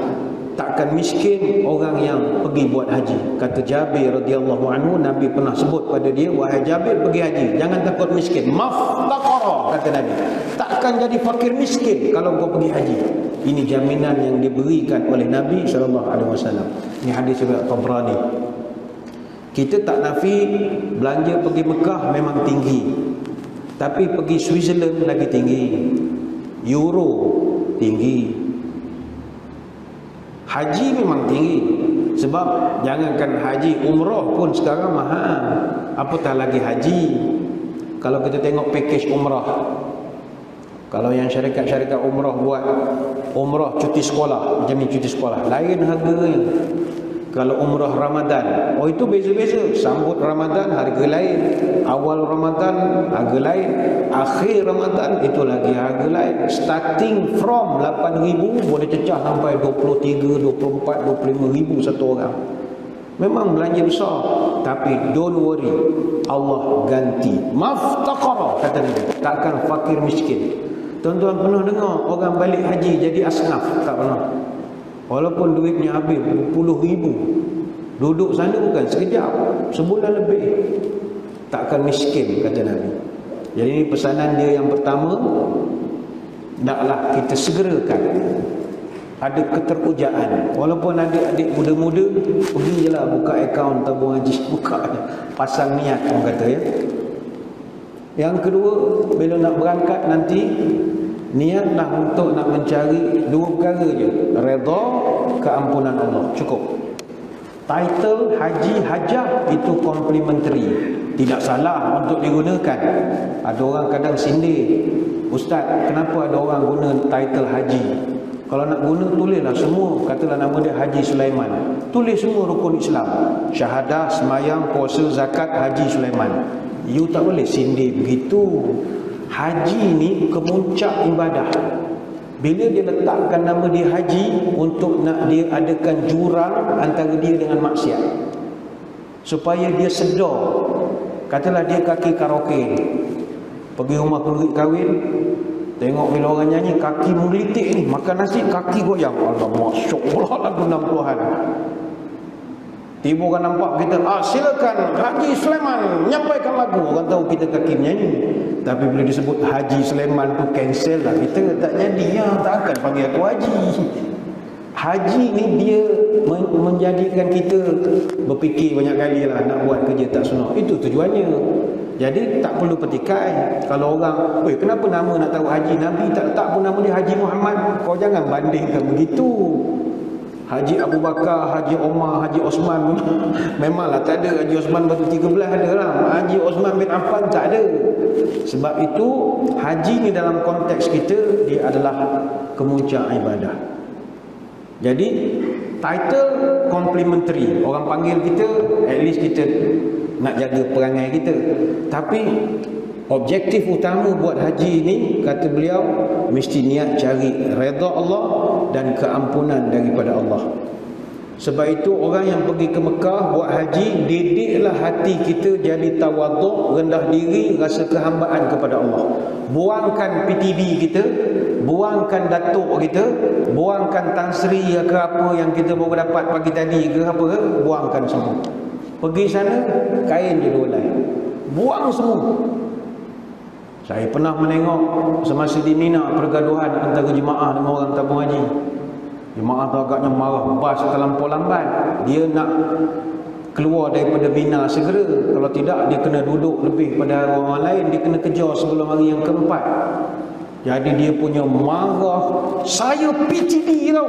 Takkan miskin orang yang pergi buat haji. Kata Jabir radhiyallahu anhu, Nabi pernah sebut pada dia, wahai Jabir, pergi haji, jangan takut miskin. Maftaqara, kata Nabi. Takkan jadi fakir miskin kalau kau pergi haji. Ini jaminan yang diberikan oleh Nabi SAW. Ini hadis riwayat Tabrani. Kita tak nafi belanja pergi Mekah memang tinggi, tapi pergi Switzerland lagi tinggi, Euro tinggi. Haji memang tinggi. Sebab jangankan haji, umrah pun sekarang mahal, apatah lagi haji. Kalau kita tengok package umrah, kalau yang syarikat-syarikat umrah buat umrah cuti sekolah, macam ni cuti sekolah, lain harganya. Kalau umrah Ramadan, oh itu beza-beza. Sambut Ramadan harga lain, awal Ramadan harga lain, akhir Ramadan itu lagi harga lain. Starting from 8,000 boleh cecah sampai 23, 24, 25,000 satu orang. Memang belanja besar, tapi don't worry, Allah ganti. Maftaqara, kata dia, takkan fakir miskin. Tuan-tuan pernah dengar orang balik haji jadi asnaf? Tak pernah. Walaupun duitnya habis puluh ribu, duduk sana bukan sekejap, sebulan lebih, takkan miskin, kata Nabi. Jadi ini pesanan dia yang pertama. Naklah kita segerakan ada keterujaan. Walaupun adik-adik muda-muda, pergi je lah buka akaun tabung haji, buka, pasang niat, orang kata ya. Yang kedua, bila nak berangkat nanti, niatlah untuk nak mencari dua perkara je, redha, keampunan Allah, cukup. Title haji hajah itu complementary, tidak salah untuk digunakan. Ada orang kadang sindir, Ustaz, kenapa ada orang guna title haji? Kalau nak guna, tulislah semua. Katalah nama dia Haji Sulaiman, tulis semua rukun Islam, syahadah, semayang, puasa, zakat, Haji Sulaiman. You tak boleh sindir begitu. Haji ni kemuncak ibadah. Bila dia letakkan nama dia haji, untuk nak dia adakan jurang antara dia dengan maksiat, supaya dia sedar. Katalah dia kaki karaoke, pergi rumah pengerik kahwin, tengok bila orang nyanyi, kaki menggelitik ni, makan nasi kaki goyang. Allah, masya-Allah, lagu 60-an. Tiba orang nampak kita, silakan Haji Sulaiman nyampaikan lagu. Orang tahu kita kaki menyanyi. Tapi bila disebut Haji Sulaiman tu cancel lah. Kita tak jadi, tak akan panggil aku Haji. Haji ni dia menjadikan kita berfikir banyak kali lah, nak buat kerja tak sunat. Itu tujuannya. Jadi tak perlu petikai. Kalau orang, kenapa nama nak tahu Haji? Nabi tak letak pun nama dia Haji Muhammad. Kau jangan bandingkan begitu. Haji Abu Bakar, Haji Omar, Haji Osman memanglah tak ada. Haji Osman batu 13 ada lah, Haji Osman bin Affan tak ada. Sebab itu haji ni dalam konteks kita, dia adalah kemuncak ibadah. Jadi title complementary, orang panggil kita, at least kita nak jaga perangai kita. Tapi objektif utama buat haji ni, kata beliau, mesti niat cari redha Allah dan keampunan daripada Allah. Sebab itu orang yang pergi ke Mekah buat haji, didiklah hati kita jadi tawaduk, rendah diri, rasa kehambaan kepada Allah. Buangkan PTB kita, buangkan datuk kita, buangkan Tan Sri ke apa yang kita baru dapat pagi tadi ke apa ke, buangkan semua. Pergi sana, kain je dua helai, buang semua. Saya pernah menengok semasa di Mina pergaduhan antara jemaah dengan orang tabung haji. Jemaah tu agaknya marah, bas terlampau lambat. Dia nak keluar daripada Mina segera. Kalau tidak, dia kena duduk lebih pada orang lain, dia kena kejar sebelum hari yang keempat. Jadi dia punya marah, saya PTD tau.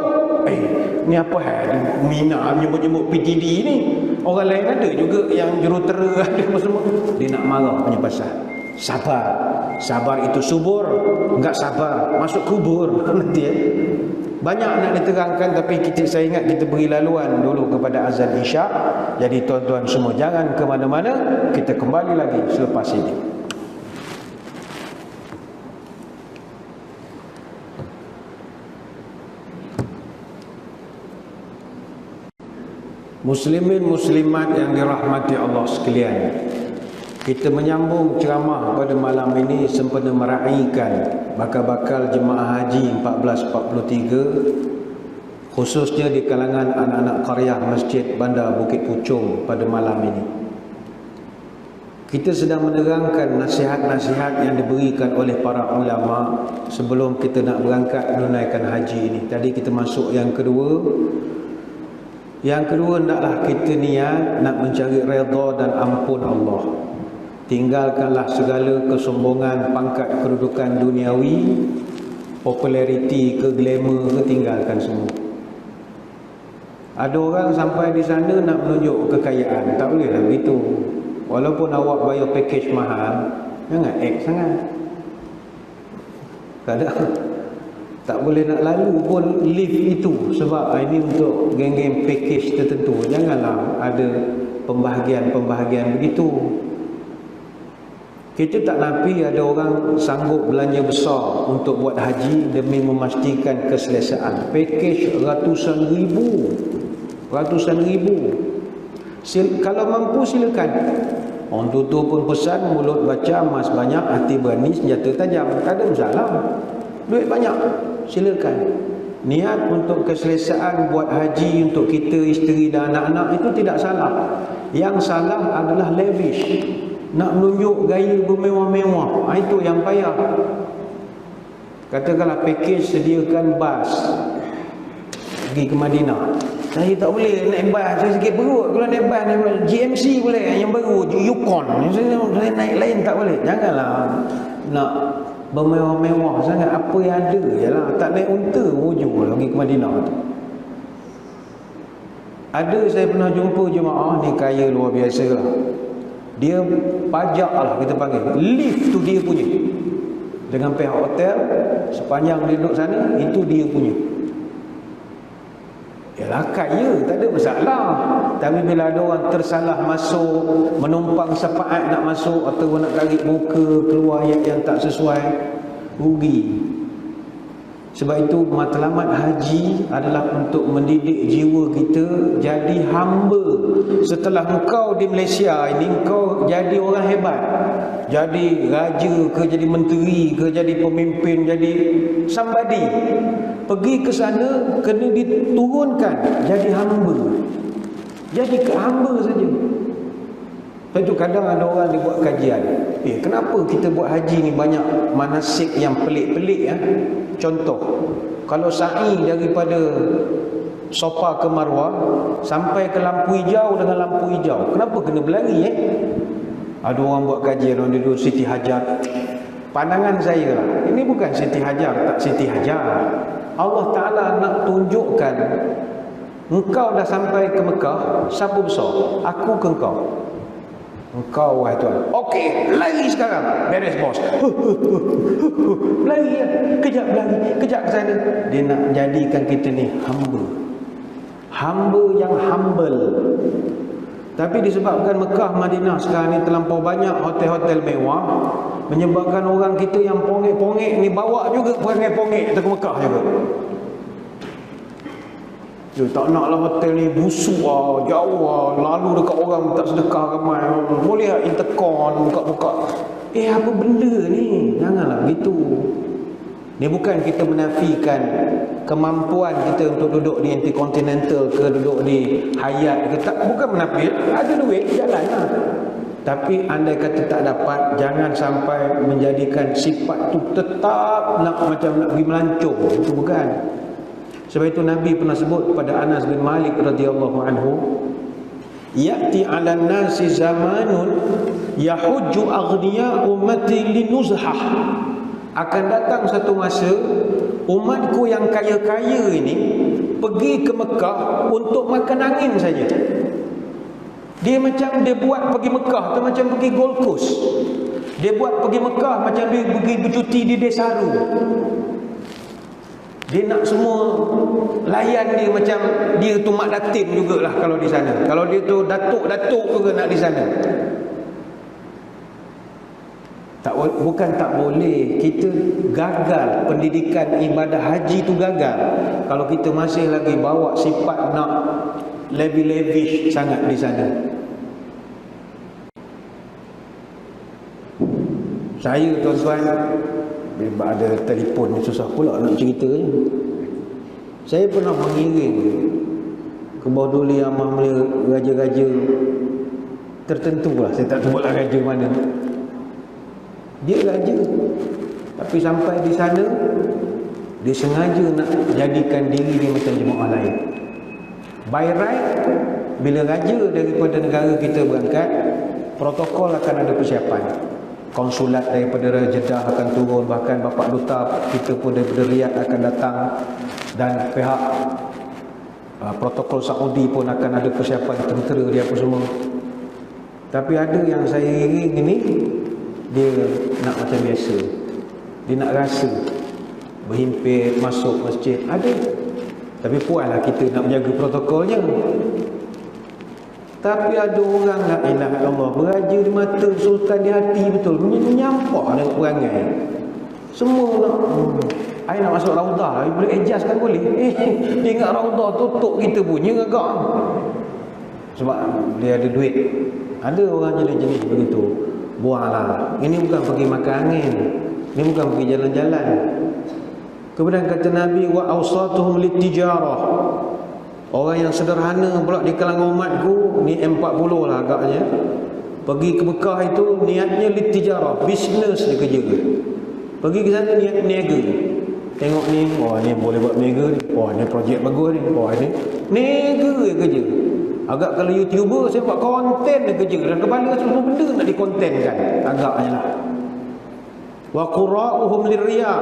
Ni apa hal Mina menyebut-nyebut PTD ni? Orang lain ada juga yang jurutera ada semua. Dia nak marah punya pasal. Sabar. Sabar itu subur, enggak sabar masuk kubur nanti ya. Banyak nak diterangkan, tapi saya ingat kita beri laluan dulu kepada azan Isyak. Jadi tuan-tuan semua jangan ke mana-mana, kita kembali lagi selepas ini. Muslimin muslimat yang dirahmati Allah sekalian, kita menyambung ceramah pada malam ini sempena meraihkan bakal-bakal jemaah haji 1443, khususnya di kalangan anak-anak qaryah Masjid Bandar Bukit Puchong pada malam ini. Kita sedang menerangkan nasihat-nasihat yang diberikan oleh para ulama sebelum kita nak berangkat menunaikan haji ini. Tadi kita masuk yang kedua. Yang kedua, hendaklah kita niat nak mencari redha dan ampun Allah. Tinggalkanlah segala kesombongan, pangkat kedudukan duniawi, populariti ke glamour ke, tinggalkan semua. Ada orang sampai di sana nak menunjuk kekayaan, tak boleh lah begitu. Walaupun awak bayar package mahal, jangan act sangat. Kadang tak boleh nak lalu pun lift itu, sebab ini untuk geng-geng package tertentu. Janganlah ada pembahagian-pembahagian begitu. Kita tak nafi ada orang sanggup belanja besar untuk buat haji demi memastikan keselesaan. Package ratusan ribu. Kalau mampu silakan. Orang tutur pun pesan, mulut baca, emas banyak, hati berani, senjata tajam. Tak ada masalah. Duit banyak, silakan. Niat untuk keselesaan buat haji untuk kita, isteri dan anak-anak itu tidak salah. Yang salah adalah lavish, nak menunjuk gaya bermewah-mewah. Itu yang payah. Katakanlah package sediakan bas pergi ke Madinah. Saya tak boleh naik bas, saya sikit perut. Kalau naik bas, GMC boleh, yang baru Yukon. Saya naik lain tak boleh. Janganlah nak bermewah-mewah sangat. Apa yang ada ialah tak naik unta wujud pergi ke Madinah tu. Ada, saya pernah jumpa jemaah ni kaya luar biasa lah. Dia pajak lah kita panggil. Lift tu dia punya. Dengan pihak hotel, sepanjang dia duduk sana, itu dia punya. Yalah kaya, tak ada masalah. Tapi bila ada orang tersalah masuk, menumpang syafaat nak masuk, atau nak tarik muka, keluar ayat yang tak sesuai, rugi. Sebab itu matlamat haji adalah untuk mendidik jiwa kita jadi hamba. Setelah engkau di Malaysia ini, engkau jadi orang hebat, jadi raja ke, jadi menteri ke, jadi pemimpin, jadi somebody. Pergi ke sana kena diturunkan jadi hamba. Jadi ke hamba saja. Lepas itu kadang ada orang dia buat kajian, kenapa kita buat haji ni banyak manasik yang pelik-pelik ya? Contoh, kalau sa'i daripada Safa ke Marwah sampai ke lampu hijau dengan lampu hijau, kenapa kena berlari Ada orang buat kajian, orang duduk Siti Hajar. Pandangan saya lah, ini bukan Siti Hajar, tak Siti Hajar. Allah Ta'ala nak tunjukkan, engkau dah sampai ke Mekah, siapa besar? Aku ke engkau? Engkau wahai Tuhan. Okey, lari sekarang. Beres bos. Lari ya. Kejap lari, kejap ke sana. Dia nak jadikan kita ni hamba. Hamba yang humble. Tapi disebabkan Mekah, Madinah sekarang ni terlampau banyak hotel-hotel mewah, menyebabkan orang kita yang pongek-pongek ni bawa juga perangai pongek ke Mekah juga. Dia tak naklah hotel ni busuk jauh lalu dekat orang tak sedekah ramai. Boleh tak intercon buka-buka. Apa benda ni? Janganlah begitu. Ni bukan kita menafikan kemampuan kita untuk duduk di Intercontinental ke, duduk di Hyatt ke, tak, bukan menafik. Ada duit, jalanlah. Tapi andai kata tak dapat, jangan sampai menjadikan sifat tu tetap nak macam nak pergi melancong. Itu bukan. Sebab itu Nabi pernah sebut kepada Anas bin Malik radhiyallahu anhu, ya'ti 'alan nasi zamanun yahujju aghniya ummati linuzhah. Akan datang satu masa umatku yang kaya-kaya ini pergi ke Mekah untuk makan angin saja. Dia macam dia buat pergi Mekah tu macam pergi Gold Coast. Dia buat pergi Mekah macam dia pergi bercuti di Desaru. Dia nak semua layan dia macam dia tu Mak Datin jugalah kalau di sana. Kalau dia tu datuk-datuk juga nak di sana. Bukan tak boleh, kita gagal, pendidikan ibadah haji tu gagal kalau kita masih lagi bawa sifat nak lavish sangat di sana. Saya tuan-tuan, ada telefon susah pula nak ceritanya. Saya pernah mengiring ke bawah duli amal raja-raja tertentu lah. Saya tak sebutlah raja mana. Dia raja, tapi sampai di sana dia sengaja nak jadikan diri dia macam jemaah lain. By right, bila raja daripada negara kita berangkat, protokol akan ada persiapan. Konsulat daripada Jeddah akan turun, bahkan Bapak Duta kita pun daripada Riyadh akan datang, dan pihak protokol Saudi pun akan ada persiapan tentera dia apa semua. Tapi ada yang saya iring ini, dia nak macam biasa. Dia nak rasa berhimpit masuk masjid, ada. Tapi puaslah kita nak menjaga protokolnya. Tapi ada orang, la ilaha illallah, beraja di mata, sultan di hati, betul, menyampah dengan perangai. Semua nak I nak masuk raudah, I boleh adjust kan boleh. Dia ingat raudah tutup kita punya agak. Sebab dia ada duit. Ada orang jenis-jenis begitu. Buanglah. Ini bukan pergi makan angin. Ini bukan pergi jalan-jalan. Kemudian kata Nabi, wa awsatuhum litijarah. Orang yang sederhana pula di kalangan umatku, ni 40 lah agaknya, pergi ke Mekah itu niatnya litijarah, bisnes dia kerja. Pergi ke sana niat niaga. Tengok ni, oh ni boleh buat niaga ni, oh ni projek bagus ni, oh ni niaga dia kerja. Agak kalau YouTuber saya buat konten dia kerja, dan kepala semua benda nak dikontenkan agaknya lah. Wa qura'uhum lirriya.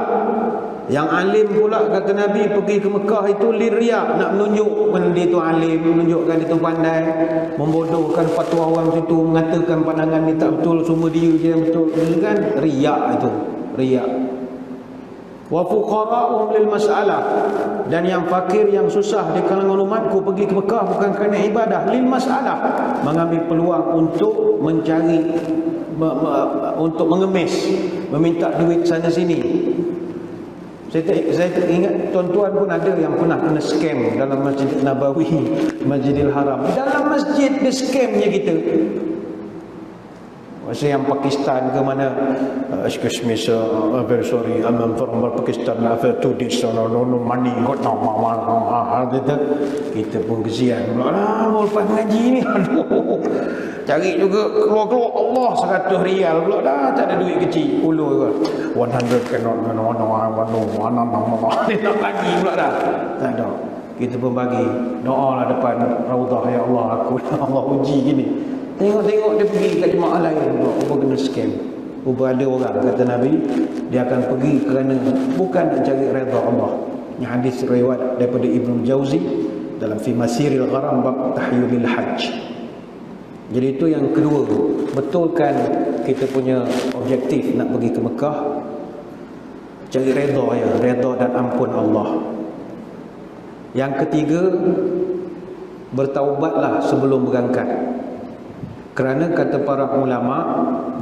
Yang alim pula kata Nabi pergi ke Mekah itu lirriya, nak menunjukkan dia tu alim, menunjukkan dia tu pandai, membodohkan fatwa orang situ, mengatakan pandangan ni tak betul, semua dia je yang betul. Itu kan riya, itu riya. Wa fuqara'uhum lil mas'alah. Dan yang fakir, yang susah di kalangan umatku pergi ke Mekah bukan kerana ibadah, lil mas'alah, mengambil peluang untuk mencari, untuk mengemis, meminta duit sana sini. Saya ingat tuan-tuan pun ada yang pernah kena scam dalam Masjid Nabawi, Masjidil Haram. Dalam masjid dia scamnya kita. Masa yang Pakistan ke mana, excuse me sir, very sorry, I'm from Pakistan, I have to this, no money, got no money. Kita pun kesian pula lah, mau lepas mengaji ni, aduh, cari juga keluar-keluar Allah 100 rial pula dah, tak ada duit kecil, ulu ke 100 cannot, dia nak bagi pula dah, tak ada. Kita pun bagi doa lah depan Raudah, ya Allah aku Allah uji gini. Tengok-tengok dia pergi kat jemaah lain, apa kena scam. Ada orang kata Nabi, dia akan pergi kerana bukan nak cari redha Allah. Ini hadis riwayat daripada Ibnu Jauzi dalam fi Masiril Gharam bab tahyulil hajj. Jadi itu yang kedua, betulkan kita punya objektif nak pergi ke Mekah, cari redha ya, redha dan ampun Allah. Yang ketiga, bertaubatlah sebelum berangkat. Kerana kata para ulama,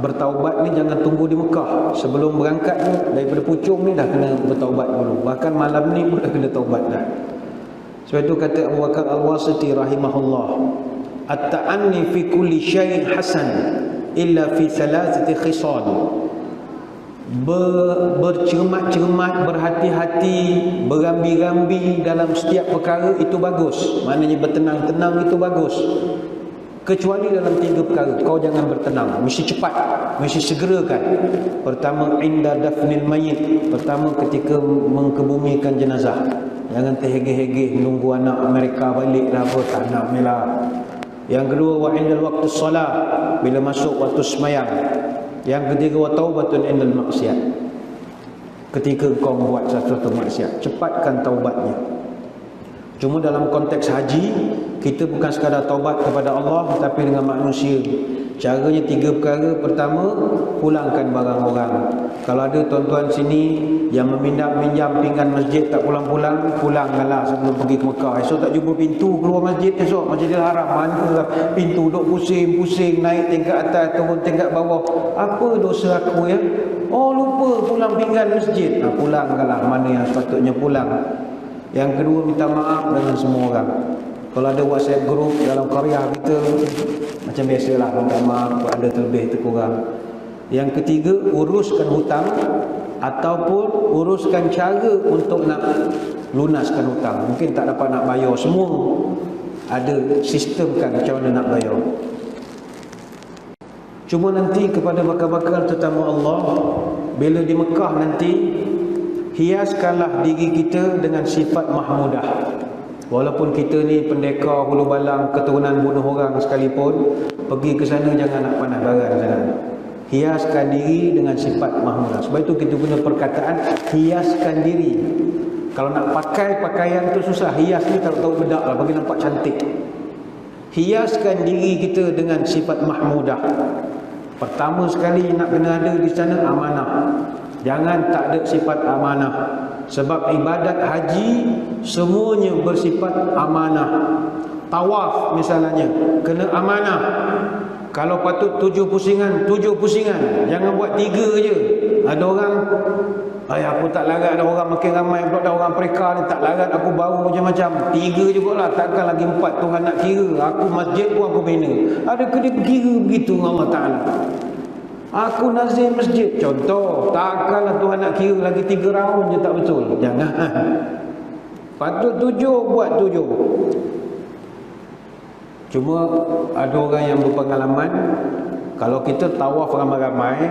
bertaubat ni jangan tunggu di Mekah. Sebelum berangkat ni, daripada pucung ni dah kena bertaubat dulu. Bahkan malam ni pun dah kena taubat dah. Sebab itu kata Abu Bakar Al-Wasiti rahimahullah, at-ta'anni fi kulli syai'in hasan illa fi thalathati khisal. Bercermat-cermat, berhati-hati, berambi-rambi dalam setiap perkara itu bagus. Maknanya bertenang-tenang itu bagus. Kecuali dalam 3 perkara. Kau jangan bertenang, mesti cepat, mesti segerakan. Pertama, inda dafnil mayyit. Pertama, ketika mengkebumikan jenazah. Jangan terhegeh-hegeh menunggu anak mereka balik dah apa, tak nak melah. Yang kedua, wa indal waqtus solat, bila masuk waktu sembahyang. Yang ketiga, wa taubatun indal maksiat, ketika kau membuat sesuatu maksiat, cepatkan taubatnya. Cuma dalam konteks haji, kita bukan sekadar taubat kepada Allah, tapi dengan manusia. Caranya 3 perkara. Pertama, pulangkan barang orang. Kalau ada tuan-tuan sini yang minjam pinggan masjid tak pulang-pulang, pulangkanlah sebelum pergi ke Mekah. Esok tak jumpa pintu keluar masjid, esok Masjidil Haram mana pintu, duk pusing-pusing, naik tingkat atas, turun tingkat bawah. Apa dosa aku ya? Oh, lupa pulang pinggan masjid. Pulangkanlah mana yang sepatutnya pulang. Yang kedua, minta maaf dengan semua orang. Kalau ada WhatsApp group dalam karya kita, macam biasalah, minta maaf ada terlebih terkurang. Yang ketiga, uruskan hutang ataupun uruskan cara untuk nak lunaskan hutang. Mungkin tak dapat nak bayar semua, ada sistem kan macam mana nak bayar. Cuma nanti kepada bakal-bakal tetamu Allah, bila di Mekah nanti, hiaskanlah diri kita dengan sifat mahmudah. Walaupun kita ni pendekar hulu balang, keturunan bunuh orang sekalipun, pergi ke sana jangan nak panah baran sangat. Hiaskan diri dengan sifat mahmudah. Sebab itu kita guna perkataan hiaskan diri. Kalau nak pakai pakaian tu susah, hias ni tahu bedak lah bagi nampak cantik. Hiaskan diri kita dengan sifat mahmudah. Pertama sekali nak kena ada di sana amanah. Jangan tak ada sifat amanah. Sebab ibadat haji semuanya bersifat amanah. Tawaf misalnya kena amanah. Kalau patut 7 pusingan, 7 pusingan. Jangan buat 3 je. Ada orang, aku tak larat dah, orang makin ramai pula dah, orang mereka ni tak larat, aku bau macam-macam. 3 jugalah, takkan lagi 4 Tuhan nak kira. Aku masjid pun aku bina. Ada kena kira begitu dengan Allah Ta'ala. Aku nazir masjid, contoh. Takkanlah Tuhan nak kira lagi 3 round je tak betul. Jangan. Patut 7, buat 7. Cuma ada orang yang berpengalaman, kalau kita tawaf ramai-ramai,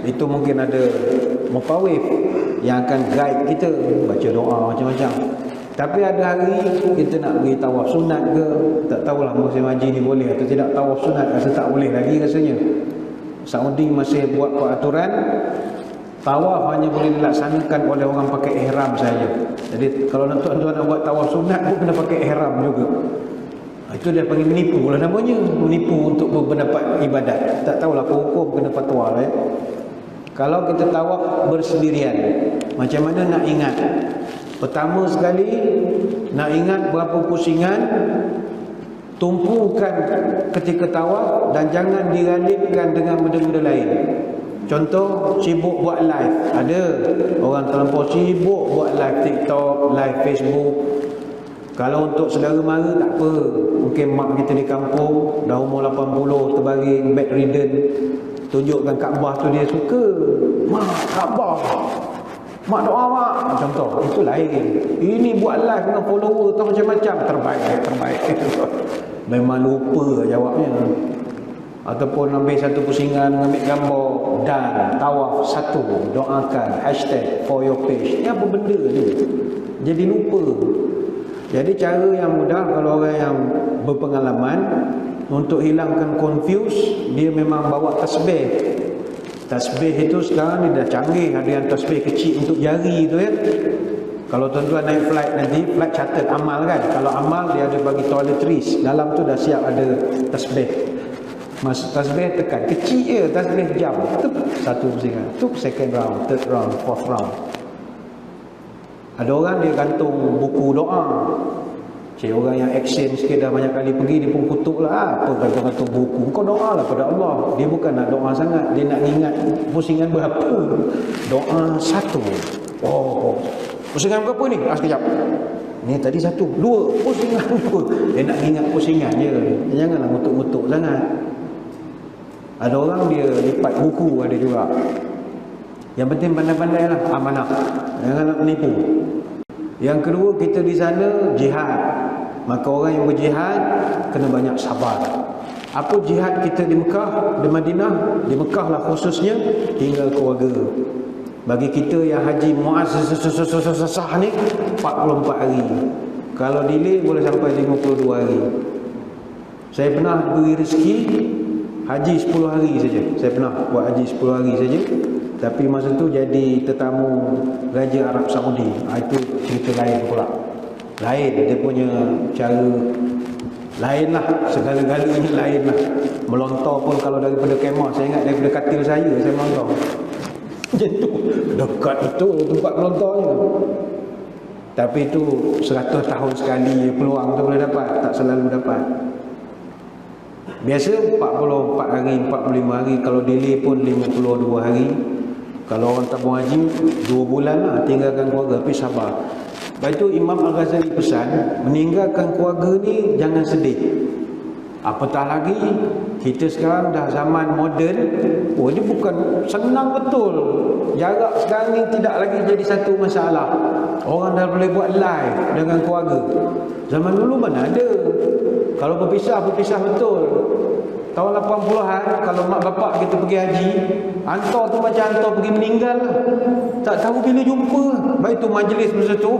itu mungkin ada mufawif yang akan guide kita, baca doa macam-macam. Tapi ada hari kita nak pergi tawaf sunat ke, tak tahulah musim haji ni boleh atau tidak tawaf sunat, rasa tak boleh lagi rasanya. Saudi masih buat peraturan tawaf hanya boleh dilaksanakan oleh orang pakai ihram saja. Jadi kalau tuan-tuan nak buat tawaf sunat pun kena pakai ihram juga. Itu dia panggil menipu lah namanya. Menipu untuk berpendapat ibadat. Tak tahulah apa hukum, kena fatwa lah ya. Kalau kita tawaf bersendirian, macam mana nak ingat? Pertama sekali, nak ingat berapa pusingan, tumpukan ketika tawaf dan jangan diralipkan dengan benda-benda lain. Contoh, sibuk buat live. Ada orang terlampau sibuk buat live TikTok, live Facebook. Kalau untuk saudara mara tak apa. Mungkin mak kita di kampung dah umur 80, terbaring, bedridden, tunjukkan Kaabah tu dia suka. Mak, Kaabah, mak doa mak, contoh. Itu lain. Ini buat live dengan follower tu macam-macam. Terbaik. Memang lupa jawabnya. Ataupun ambil satu pusingan, ambil gambar dan tawaf satu, doakan, hashtag for your page. Ini apa benda ni? Jadi lupa. Jadi cara yang mudah kalau orang yang berpengalaman untuk hilangkan confuse, dia memang bawa tasbih. Tasbih itu sekarang ni dah canggih. Ada yang tasbih kecil untuk jari tu ya. Kalau tuan-tuan naik flight nanti, flight catat amal kan. Kalau amal dia ada bagi toiletries. Dalam tu dah siap ada tasbih. Masuk tasbih tekan. Kecil je tasbih jam. Tup, satu pusingan. Tup, second round, third round, fourth round. Ada orang dia gantung buku doa. Cik, orang yang action sikit dah banyak kali pergi, dia pun kutuk lah. Apa gantung-gantung buku? Kau doa lah pada Allah. Dia bukan nak doa sangat. Dia nak ingat pusingan berapa. Doa satu. Oh. Pusingan berapa ni? Sekejap. Ni tadi satu. 2. Pusingan 2. Dia nak ingat pusingan je. Janganlah ngutuk-ngutuk sangat. Ada orang dia lipat buku ada juga. Yang penting pandai-pandai lah, amanah. Jangan nak menipu. Yang kedua, kita di sana jihad. Maka orang yang berjihad kena banyak sabar. Apa jihad kita di Mekah, di Madinah? Di Mekah lah khususnya, tinggal keluarga. Bagi kita yang haji muazzazah ni 44 hari. Kalau delay boleh sampai 52 hari. Saya pernah beri rezeki haji 10 hari saja. Saya pernah buat haji 10 hari saja. Tapi masa tu jadi tetamu Raja Arab Saudi. Itu cerita lain pula. Lain, dia punya cara lain lah. Segala-galanya lain lah. Melontar pun kalau daripada kemah, saya ingat daripada katil saya melontar. Macam tu. Dekat itu tempat melontarnya. Tapi itu 100 tahun sekali peluang tu boleh dapat. Tak selalu dapat. Biasa 44 hari, 45 hari. Kalau delay pun 52 hari. Kalau orang tabung haji 2 bulan lah tinggalkan keluarga, tapi sabar. Lepas itu Imam Al-Ghazali pesan, meninggalkan keluarga ni jangan sedih. Apatah lagi kita sekarang dah zaman moden. Oh, ini bukan senang betul. Jarak sekarang ni tidak lagi jadi satu masalah. Orang dah boleh buat live dengan keluarga. Zaman dulu mana ada. Kalau berpisah betul. Tahun 80-an kalau mak bapak kita pergi haji, hantar tu macam hantar pergi meninggal lah. Tak tahu bila jumpa. Baik tu majlis masa tu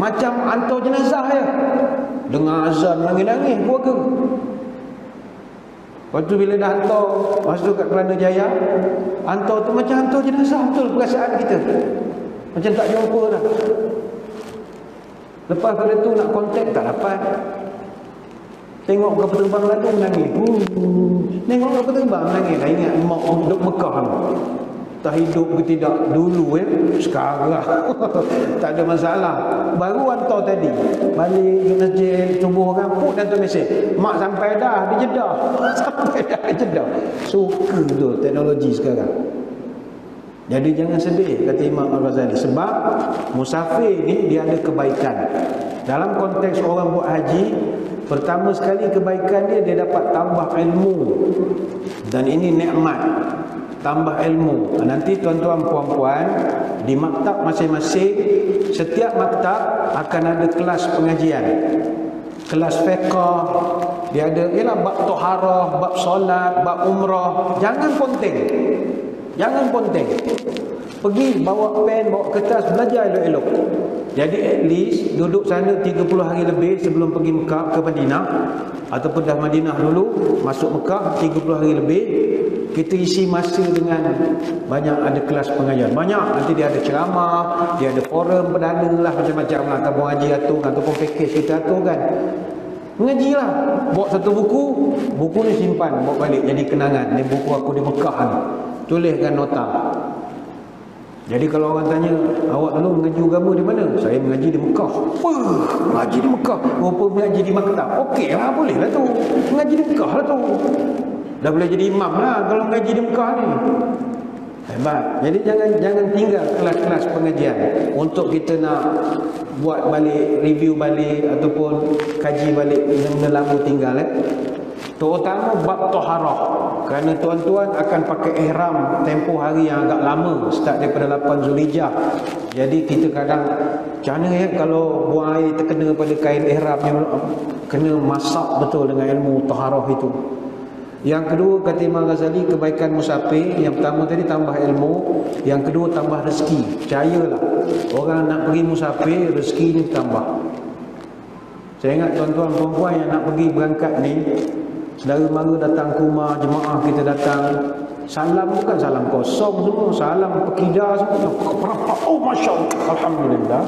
macam hantar jenazah ya. Dengar azan nangis-nangis keluarga. Lepas tu bila dah hantar masa tu kat Kelana Jaya, hantar tu macam hantar jenazah betul perasaan kita. Macam tak jumpa dah. Lepas pada tu nak kontak tak dapat. Tengok kapal terbang lalu menangis. Tengok kapal terbang menangis. Dah ingat mak duduk Mekah ni. Tak hidup ke tidak dulu sekarang tak ada masalah. Baru hantar tadi balik ke masjid subuh kan, put hantar mesej, mak sampai dah di Jeddah. Sampai dah di Jeddah. Suka tu teknologi sekarang. Jadi jangan sedih, kata Imam Al-Ghazali, sebab musafir ni dia ada kebaikan. Dalam konteks orang buat haji, pertama sekali kebaikan dia dapat tambah ilmu. Dan ini nikmat, tambah ilmu. Nanti tuan-tuan puan-puan di maktab masing-masing, setiap maktab akan ada kelas pengajian. Kelas fiqh, dia ada ialah bab taharah, bab solat, bab umrah. Jangan ponteng. Jangan ponteng. Pergi bawa pen, bawa kertas, belajar elok-elok. Jadi at least duduk sana 30 hari lebih sebelum pergi Mekah ke Madinah, ataupun dah Madinah dulu masuk Mekah 30 hari lebih, kita isi masa dengan banyak ada kelas pengajian. Banyak, nanti dia ada ceramah, dia ada forum perdana lah, macam-macam lah. Tabung haji atur ataupun package kita atur kan. Mengajilah. Bawa satu buku, buku ni simpan, bawa balik jadi kenangan. Ni buku aku di Mekah ni. Tuliskan nota. Jadi kalau orang tanya, awak dulu mengaji agama di mana? Saya mengaji di Mekah. Mengaji di Mekah. Rupa mengaji di maktab. Okey lah, boleh lah tu. Mengaji di Mekah lah tu. Dah boleh jadi imam lah kalau mengaji di Mekah ni. Hebat. Jadi jangan tinggal kelas-kelas pengajian untuk kita nak buat balik, review balik ataupun kaji balik benda lama tinggal Terutama bab taharah. Kerana tuan-tuan akan pakai ihram tempoh hari yang agak lama, start daripada 8 Zulhijjah. Jadi kita kadang macam mana kalau buang air terkena pada kain ihram yang kena masak betul dengan ilmu taharah itu. Yang kedua, kata Imam Ghazali, kebaikan musafir. Yang pertama tadi tambah ilmu, yang kedua tambah rezeki. Percayalah, orang nak pergi musafir, rezeki ni tambah. Saya ingat tuan-tuan perempuan yang nak pergi berangkat ni, saudara mara datang ke rumah, jemaah kita datang, salam bukan salam kosong semua, salam pekidah semua. Oh Masya Allah, Alhamdulillah,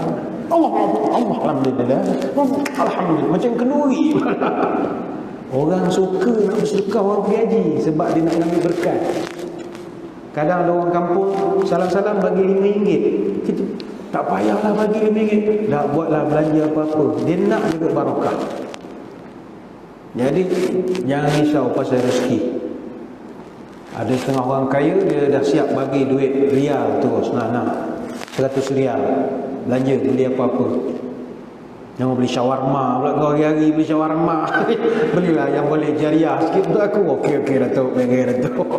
Allah Alhamdulillah, Alhamdulillah, macam kenuri. Orang suka nak bersedekah orang pergi haji sebab dia nak ambil berkat. Kadang ada orang kampung salam-salam bagi RM5. Kita tak payahlah bagi RM5. Tak buatlah belanja apa-apa. Dia nak juga barakah. Jadi jangan risau pasal rezeki. Ada setengah orang kaya, dia dah siap bagi duit rial terus. Nah 100 rial belanja beli apa-apa. Jangan beli shawarma pula kau hari-hari beli shawarma. Belilah yang boleh jariah sikit untuk aku. Okey Datuk, bagi Datuk.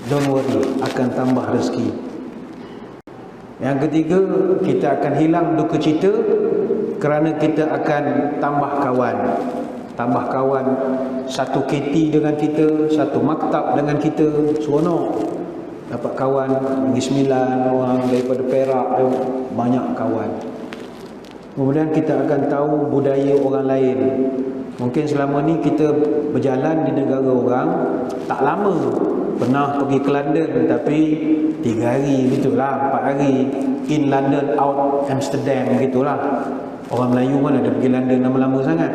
Don't worry, akan tambah rezeki. Yang ketiga, kita akan hilang duka cita kerana kita akan tambah kawan. Tambah kawan, satu KT dengan kita, satu maktab dengan kita, seronok. Dapat kawan Negeri Sembilan, orang daripada Perak, banyak kawan. Kemudian kita akan tahu budaya orang lain. Mungkin selama ni kita berjalan di negara orang tak lama. Pernah pergi ke London tapi 3 hari gitulah, 4 hari. In London, out Amsterdam gitulah. Orang Melayu mana ada pergi London lama-lama sangat.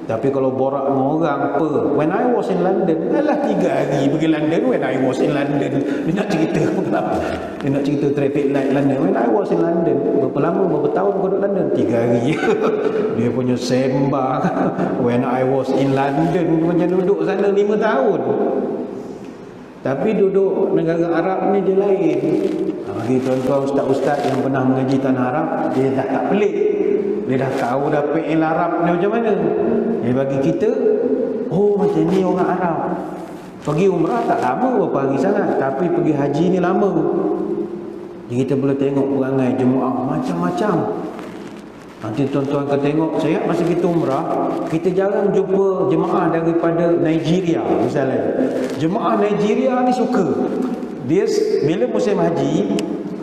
Tapi kalau borak dengan orang apa, when I was in London, alah 3 hari pergi London. When I was in London, dia nak cerita kenapa? Dia nak cerita traffic light London. When I was in London, berapa lama, berapa tahun kau duduk London? 3 hari. Dia punya sembang. When I was in London, macam duduk sana 5 tahun. Tapi duduk negara Arab ni dia lain. Bagi tuan-tuan ustaz-ustaz yang pernah mengaji tanah Arab, dia dah tak pelik. Dia dah tahu dah fi'il Arab ni macam mana. Jadi bagi kita, oh macam ni orang Arab. Pergi umrah tak lama berapa hari sangat, tapi pergi haji ni lama. Jadi kita boleh tengok perangai jemaah macam-macam. Nanti tuan-tuan akan tengok, saya masa kita umrah, kita jarang jumpa jemaah daripada Nigeria misalnya. Jemaah Nigeria ni suka. Dia bila musim haji,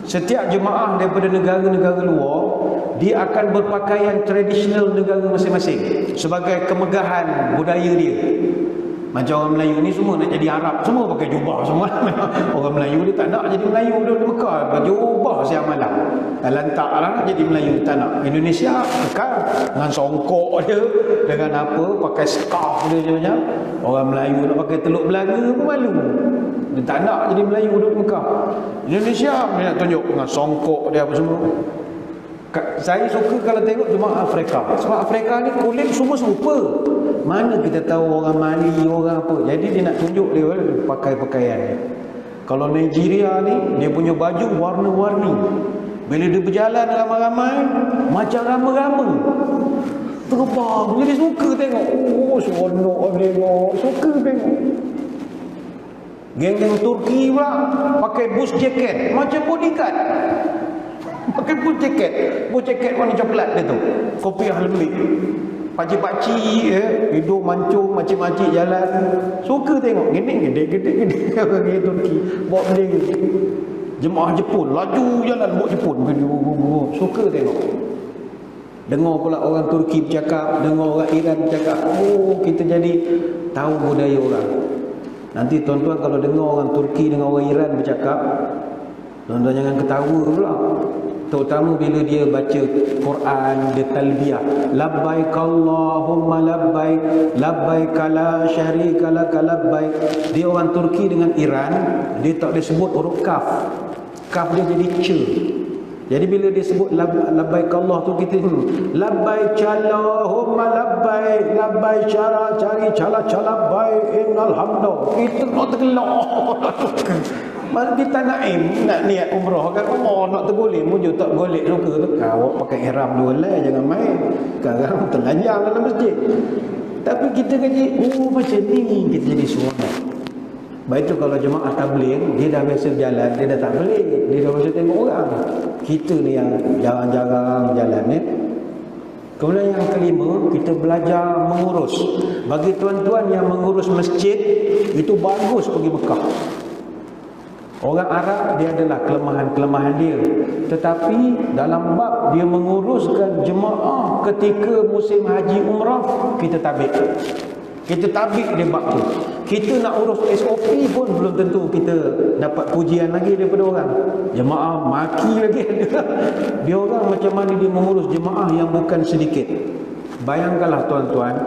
setiap jemaah daripada negara-negara luar, dia akan berpakaian tradisional negara masing-masing sebagai kemegahan budaya dia. Macam orang Melayu ni semua nak jadi Arab, semua pakai jubah semua. Orang Melayu dia tak nak jadi Melayu, dia di Mekah pakai jubah siang malam. Lantak lah nak jadi Melayu, tak nak. Indonesia kekal dengan songkok dia, dengan apa, pakai scarf dia macam. Orang Melayu nak pakai teluk belaga pun malu. Dia tak nak jadi Melayu duduk di Mekah. Indonesia dia nak tunjuk dengan songkok dia apa semua. Saya suka kalau tengok jemaah Afrika, sebab Afrika ni kulit semua serupa. Mana kita tahu orang Mali, orang apa. Jadi dia nak tunjuk dia pakai pakaian dia. Kalau Nigeria ni, dia punya baju warna-warni. Bila dia berjalan ramai-ramai, macam rama-rama. Terbang. Jadi suka tengok. Oh, seronok tengok. Suka tengok. Geng-geng Turki pula pakai bus jacket macam bodyguard. Pakai bus jacket warna coklat dia tu. Kopiah lembik. Pakcik-pakcik hidung mancung, makcik-makcik jalan. Suka tengok. Gede orang Turki bawa bendera. Jemaah Jepun laju jalan bawa Jepun. Suka tengok. Dengar pula orang Turki bercakap, dengar orang Iran bercakap. Oh, kita jadi tahu budaya orang. Nanti tuan-tuan kalau dengar orang Turki dengan orang Iran bercakap, tuan-tuan jangan ketawa pula. Terutama bila dia baca Quran, dia talbiyah. Labbaik Allahumma labbaik, labbaik la syarika lak labbaik. Dia orang Turki dengan Iran, dia tak boleh sebut huruf kaf. Kaf dia jadi ce. Jadi bila dia sebut labbaik Allah tu, kita labbaik Allahumma labbaik, labbaik cara cari cala baik innal hamda. Kita nak tergelak. Malah kita nak niat umrah kan, nak tergolek muju tak golek suka tu. Awak pakai ihram dua lah, jangan main. Sekarang telanjang dalam masjid. Tapi kita kaji, oh macam ni kita jadi seronok. Baik tu kalau jemaah tabligh, dia dah biasa berjalan, dia dah tak boleh. Dia dah biasa tengok orang. Kita ni yang jarang-jarang jalan ni. Kemudian yang kelima, kita belajar mengurus. Bagi tuan-tuan yang mengurus masjid, itu bagus pergi Mekah. Orang Arab dia adalah kelemahan-kelemahan dia. Tetapi dalam bab dia menguruskan jemaah ketika musim haji umrah, kita tabik. Kita tabik dia bab tu. Kita nak urus SOP pun belum tentu kita dapat pujian lagi daripada orang. Jemaah maki lagi ada. Dia orang macam mana dia mengurus jemaah yang bukan sedikit. Bayangkanlah tuan-tuan,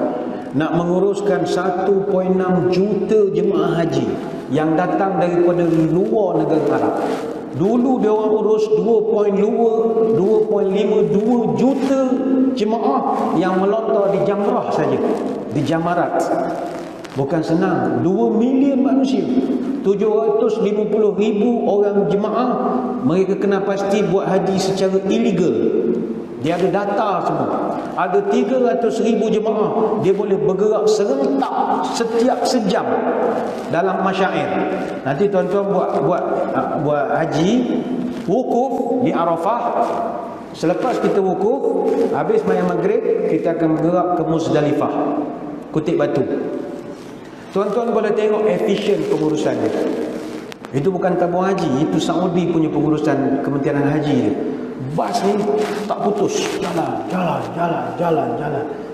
nak menguruskan 1.6 juta jemaah haji yang datang daripada luar negara Arab. Dulu dia orang urus 2.52 juta jemaah yang melontar di Jamrah saja, di Jamarat. Bukan senang. 2 million manusia, 750,000 orang jemaah, mereka kena pasti buat haji secara illegal. Dia ada data semua. Ada 300,000 jemaah, dia boleh bergerak serentak setiap sejam dalam masyair. Nanti tuan-tuan buat haji, wukuf di Arafah. Selepas kita wukuf, habis mayang maghrib, kita akan bergerak ke Muzdalifah, kutip batu. Tuan-tuan boleh tengok efisien pengurusan dia. Itu bukan tabung haji, itu Saudi punya pengurusan Kementerian Haji dia. Bas ni tak putus, jalan.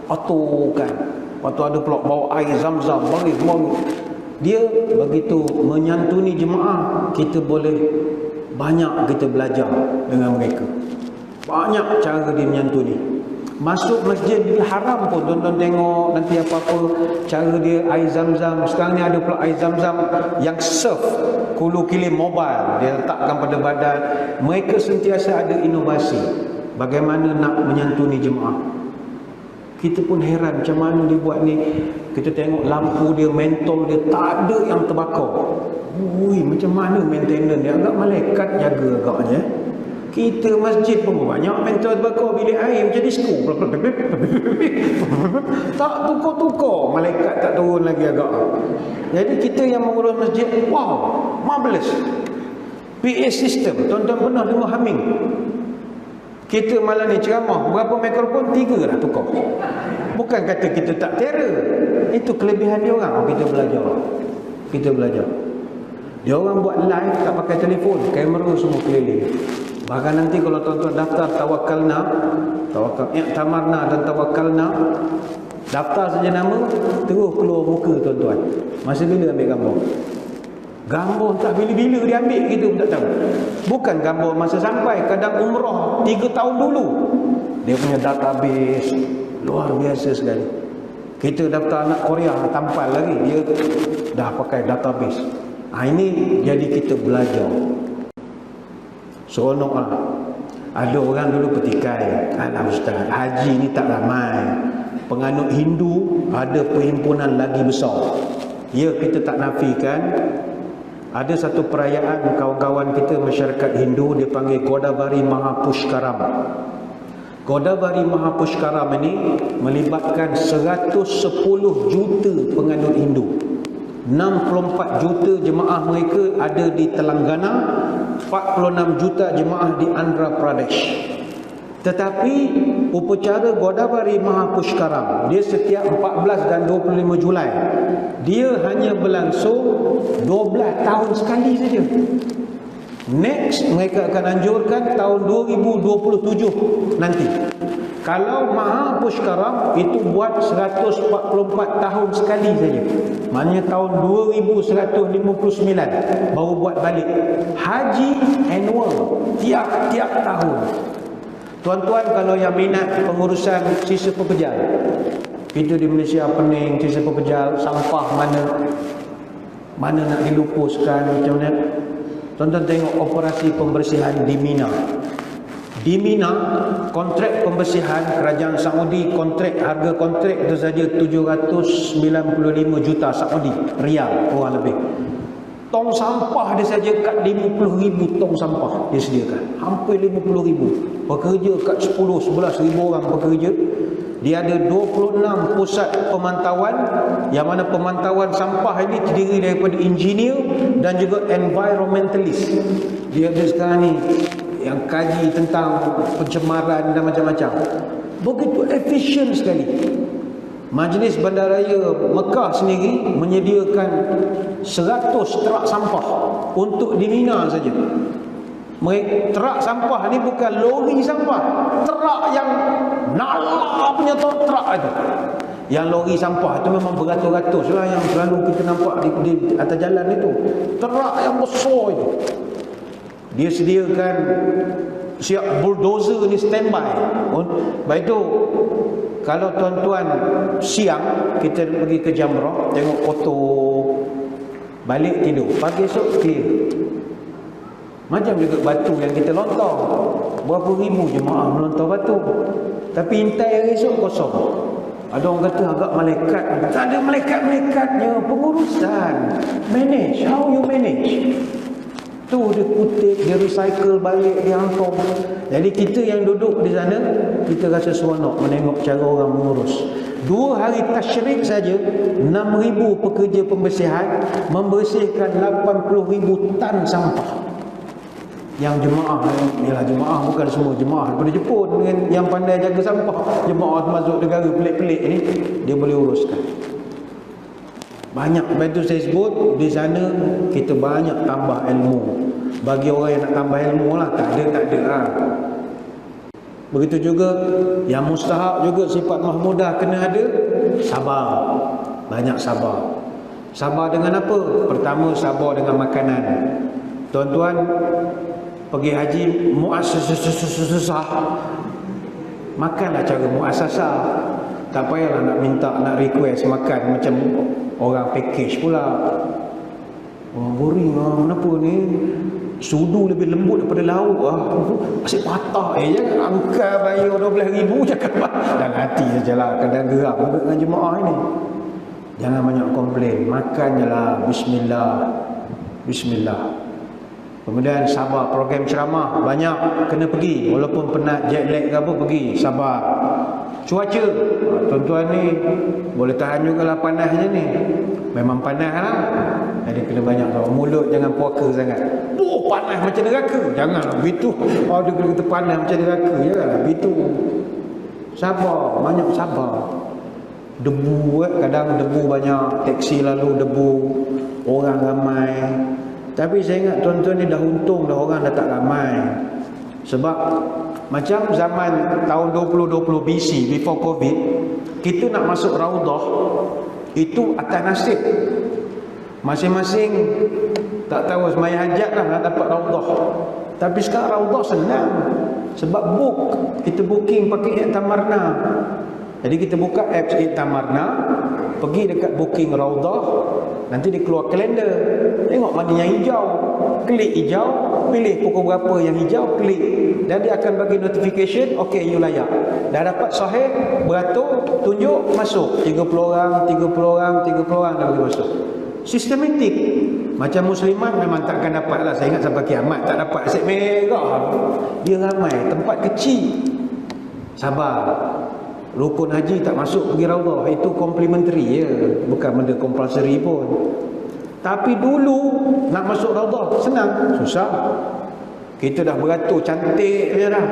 Patukan. Lepas tu ada pula bawa air zam-zam, baris. Dia begitu menyantuni jemaah. Kita boleh banyak kita belajar dengan mereka. Banyak cara dia menyantuni. Masuk Masjidil Haram pun tuan-tuan tengok nanti apa-apa cara dia air zam-zam. Sekarang ni ada pula air zam-zam yang serve kulu kilim mobile, dia letakkan pada badan. Mereka sentiasa ada inovasi bagaimana nak menyantuni jemaah. Kita pun heran macam mana dia buat ni. Kita tengok lampu dia, mentol dia, tak ada yang terbakar. Ui, macam mana maintenance dia? Agak malaikat jaga agaknya. Kita masjid pun banyak mentol terbakar, bilik air macam disco. Tak tukar-tukar, malaikat tak turun lagi agak. Jadi kita yang mengurus masjid, wow, marvelous. PA system, tuan-tuan pernah dengar humming? Kita malam ni ceramah, berapa mikrofon? 3 dah tukar. Bukan kata kita tak terror, itu kelebihan dia orang. Kita belajar. Kita belajar. Dia orang buat live tak pakai telefon, kamera semua keliling. Bahkan nanti kalau tuan-tuan daftar tawakalna, i'tamarna dan tawakalna, daftar saja nama, terus keluar muka tuan-tuan. Masa bila ambil gambar? Gambar tak bila-bila dia ambil, kita pun tak tahu. Bukan gambar masa sampai, kadang umrah 3 tahun dulu. Dia punya database luar biasa sekali. Kita daftar anak Korea tampal lagi, dia dah pakai database. Ini jadi kita belajar. Seronok lah. Ada orang dulu petikai, alah ustaz, haji ni tak ramai. Penganut Hindu ada perhimpunan lagi besar. Ya, kita tak nafikan. Ada satu perayaan kawan-kawan kita masyarakat Hindu, dia panggil Godavari Mahapushkaram. Godavari Mahapushkaram ini melibatkan 110 juta penganut Hindu. 64 juta jemaah mereka ada di Telangana, 46 juta jemaah di Andhra Pradesh. Tetapi upacara Godavari Mahapushkaram, dia setiap 14 dan 25 Julai. Dia hanya berlangsung 12 tahun sekali saja. Next mereka akan anjurkan tahun 2027 nanti. Kalau Mahapushkaram itu buat 144 tahun sekali saja. Maknanya tahun 2159 baru buat balik. Haji annual, tiap-tiap tahun. Tuan-tuan kalau yang minat pengurusan sisa pepejal, kita di Malaysia pening sisa pepejal, sampah mana nak dilupuskan, macam mana. Tuan-tuan tengok operasi pembersihan di Mina. Di Mina, kontrak pembersihan kerajaan Saudi, harga kontrak itu saja 795 juta Saudi Rial kurang lebih. Tong sampah dia saja kat 50,000 tong sampah dia sediakan. Hampir 50,000. Pekerja kat 10-11 ribu orang pekerja. Dia ada 26 pusat pemantauan, yang mana pemantauan sampah ini terdiri daripada engineer dan juga environmentalist. Dia ada sekarang ni yang kaji tentang pencemaran dan macam-macam. Begitu efisien sekali. Majlis Bandaraya Mekah sendiri menyediakan 100 trak sampah untuk di Mina saja. Trak sampah ni bukan lori sampah, trak yang nala punya trak itu. Yang lori sampah itu memang beratus-ratus lah yang selalu kita nampak di atas jalan itu. Trak yang besar itu. Dia sediakan siap bulldozer ni standby. Baik itu kalau tuan-tuan siang kita pergi ke Jamrah, tengok foto, balik tidur, pagi esok clear. Macam juga batu yang kita lontar, berapa ribu jemaah melontar batu, tapi intai hari esok kosong. Ada orang kata agak malaikat. Tak ada malaikat-malaikatnya, pengurusan. Manage, how you manage. Tu dia kutip, dia recycle balik, dia hantar. Jadi kita yang duduk di sana, kita rasa seronok menengok cara orang mengurus. 2 hari tasyrik saja, 6,000 pekerja pembersihan membersihkan 80,000 tan sampah. Yang jemaah, ialah jemaah bukan semua jemaah daripada Jepun dengan yang pandai jaga sampah. Jemaah masuk negara pelik-pelik ni, dia boleh uruskan. Banyak. Betul saya sebut, di sana kita banyak tambah ilmu. Bagi orang yang nak tambah ilmu lah, tak ada lah. Begitu juga yang mustahab juga, sifat mahmudah kena ada sabar. Banyak sabar. Sabar dengan apa? Pertama, sabar dengan makanan. Tuan-tuan pergi haji muassasah, makanlah cara muassasah. Tak payahlah nak minta, nak request makan macam orang package pula. Orang boring lah, kenapa ni? Sudu lebih lembut daripada lauk masih patah jangan angkat bayar 12,000 cakap dan hati sajalah kadang gerak juga dengan jemaah ini. Jangan banyak komplain, makan je lah, bismillah. Bismillah. Kemudian sabar, program ceramah banyak kena pergi, walaupun penat jet lag ke apa pergi, sabar. Cuaca, tuan-tuan ni boleh tahan juga lah panasnya ni. Memang panas lah. Jadi kena banyak tahu. Mulut jangan puaka sangat. Panas macam neraka. Janganlah begitu. Dia kena kata panas macam neraka. Janganlah begitu. Sabar, banyak sabar. Debu kadang debu banyak, taksi lalu debu, orang ramai. Tapi saya ingat tuan-tuan ni dah untung dah orang dah tak ramai. Sebab macam zaman tahun 2020 BC, before COVID, kita nak masuk Raudah itu atas nasib. Masing-masing tak tahu semaya hajat lah nak dapat Raudah. Tapi sekarang Raudah senang. Sebab kita booking pakai Iktamarna. Jadi kita buka apps Iktamarna, pergi dekat booking Raudah, nanti dia keluar kalender. Tengok mana yang hijau, klik hijau, pilih pukul berapa yang hijau, klik. Dan dia akan bagi notification, okey you layak. Dah dapat sahih, beratur, tunjuk, masuk. 30 orang, 30 orang, 30 orang dah boleh masuk. Sistematik. Macam muslimat memang takkan dapat lah. Saya ingat sampai kiamat tak dapat aset merah. Dia ramai, tempat kecil. Sabar. Rukun haji tak masuk pergi Raudah, itu complimentary ya, bukan benda compulsory pun. Tapi dulu nak masuk Raudah senang, susah. Kita dah beratur cantik je dah.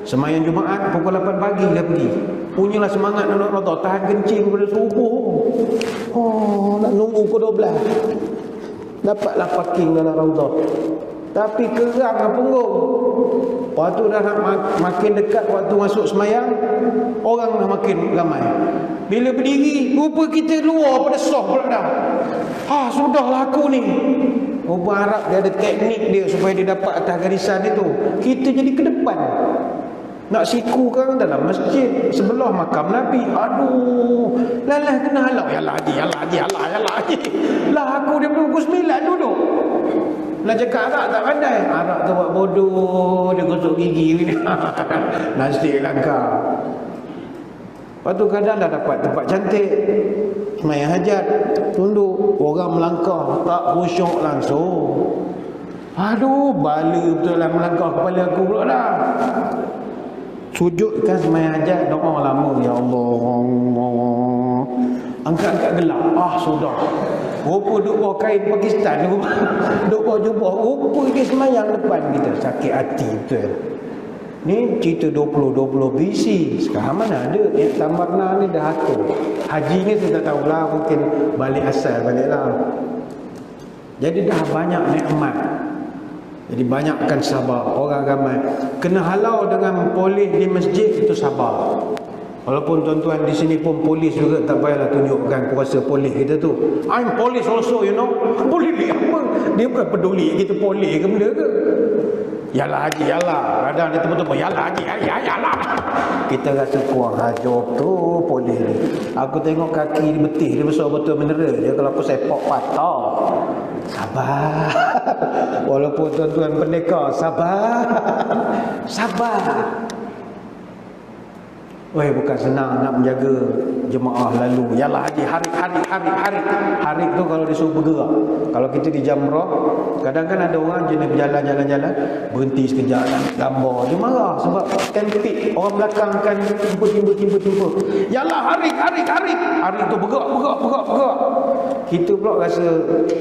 Sembahyang Jumaat pukul 8 pagi dah pergi. Punyalah semangat nak Raudah, tahan kencing pada subuh. Nak nunggu pukul 12. Dapatlah parking dalam Raudah. Tapi kerang lah punggung. Waktu dah nak makin dekat waktu masuk semayang, orang dah makin ramai. Bila berdiri, rupa kita luar pada soft pula dah. Sudahlah aku ni. Orang Arab dia ada teknik dia supaya dia dapat atas garisan itu. Kita jadi ke depan. Nak siku kan dalam masjid sebelah makam Nabi. Aduh, lalah kena halau. Yalah haji. Lah aku dia pukul 9 duduk. Nak cakap Arab tak pandai. Arab tu buat bodoh, dia gosok gigi ni. Nasib lah kau. Lepas tu kadang dah dapat tempat cantik, sembahyang hajat, tunduk, orang melangkah tak khusyuk langsung. Aduh, bala betul lah melangkah kepala aku pula dah. Sujudkan sembahyang hajat, doa lama, ya Allah. Angkat-angkat gelap. Sudah. Rupa duk bawa kain Pakistan, duk bawa jubah, rupa dia semayang depan kita. Sakit hati betul. Ni cerita 2020 BC. Sekarang mana ada Iktamarna ni dah atur. Haji ni saya tak tahulah, mungkin balik asal baliklah. Jadi dah banyak nikmat. Jadi banyakkan sabar. Orang ramai kena halau dengan polis di masjid, itu sabar. Walaupun tuan-tuan di sini pun polis juga, tak payahlah tunjukkan kuasa polis kita tu. I'm police also, you know. Polis dia apa? Dia bukan peduli kita polis ke benda ke. Yalah haji, yalah. Kadang dia tepuk-tepuk, yalah haji, yalah. Kita rasa kurang hajar tu polis ni. Aku tengok kaki dia betih, dia besar betul mineral. Dia kalau aku sepak patah. Sabar. Walaupun tuan-tuan pendekar, sabar. Sabar. Bukan senang nak menjaga jemaah lalu. Yalah haji, hari tu kalau disuruh bergerak. Kalau kita di Jamrah, kadang kan ada orang jenis berjalan-jalan, berhenti sekejap, gambar. Dia marah sebab tempik. Orang belakang kan timpa. Yalah hari tu bergerak. Kita pula rasa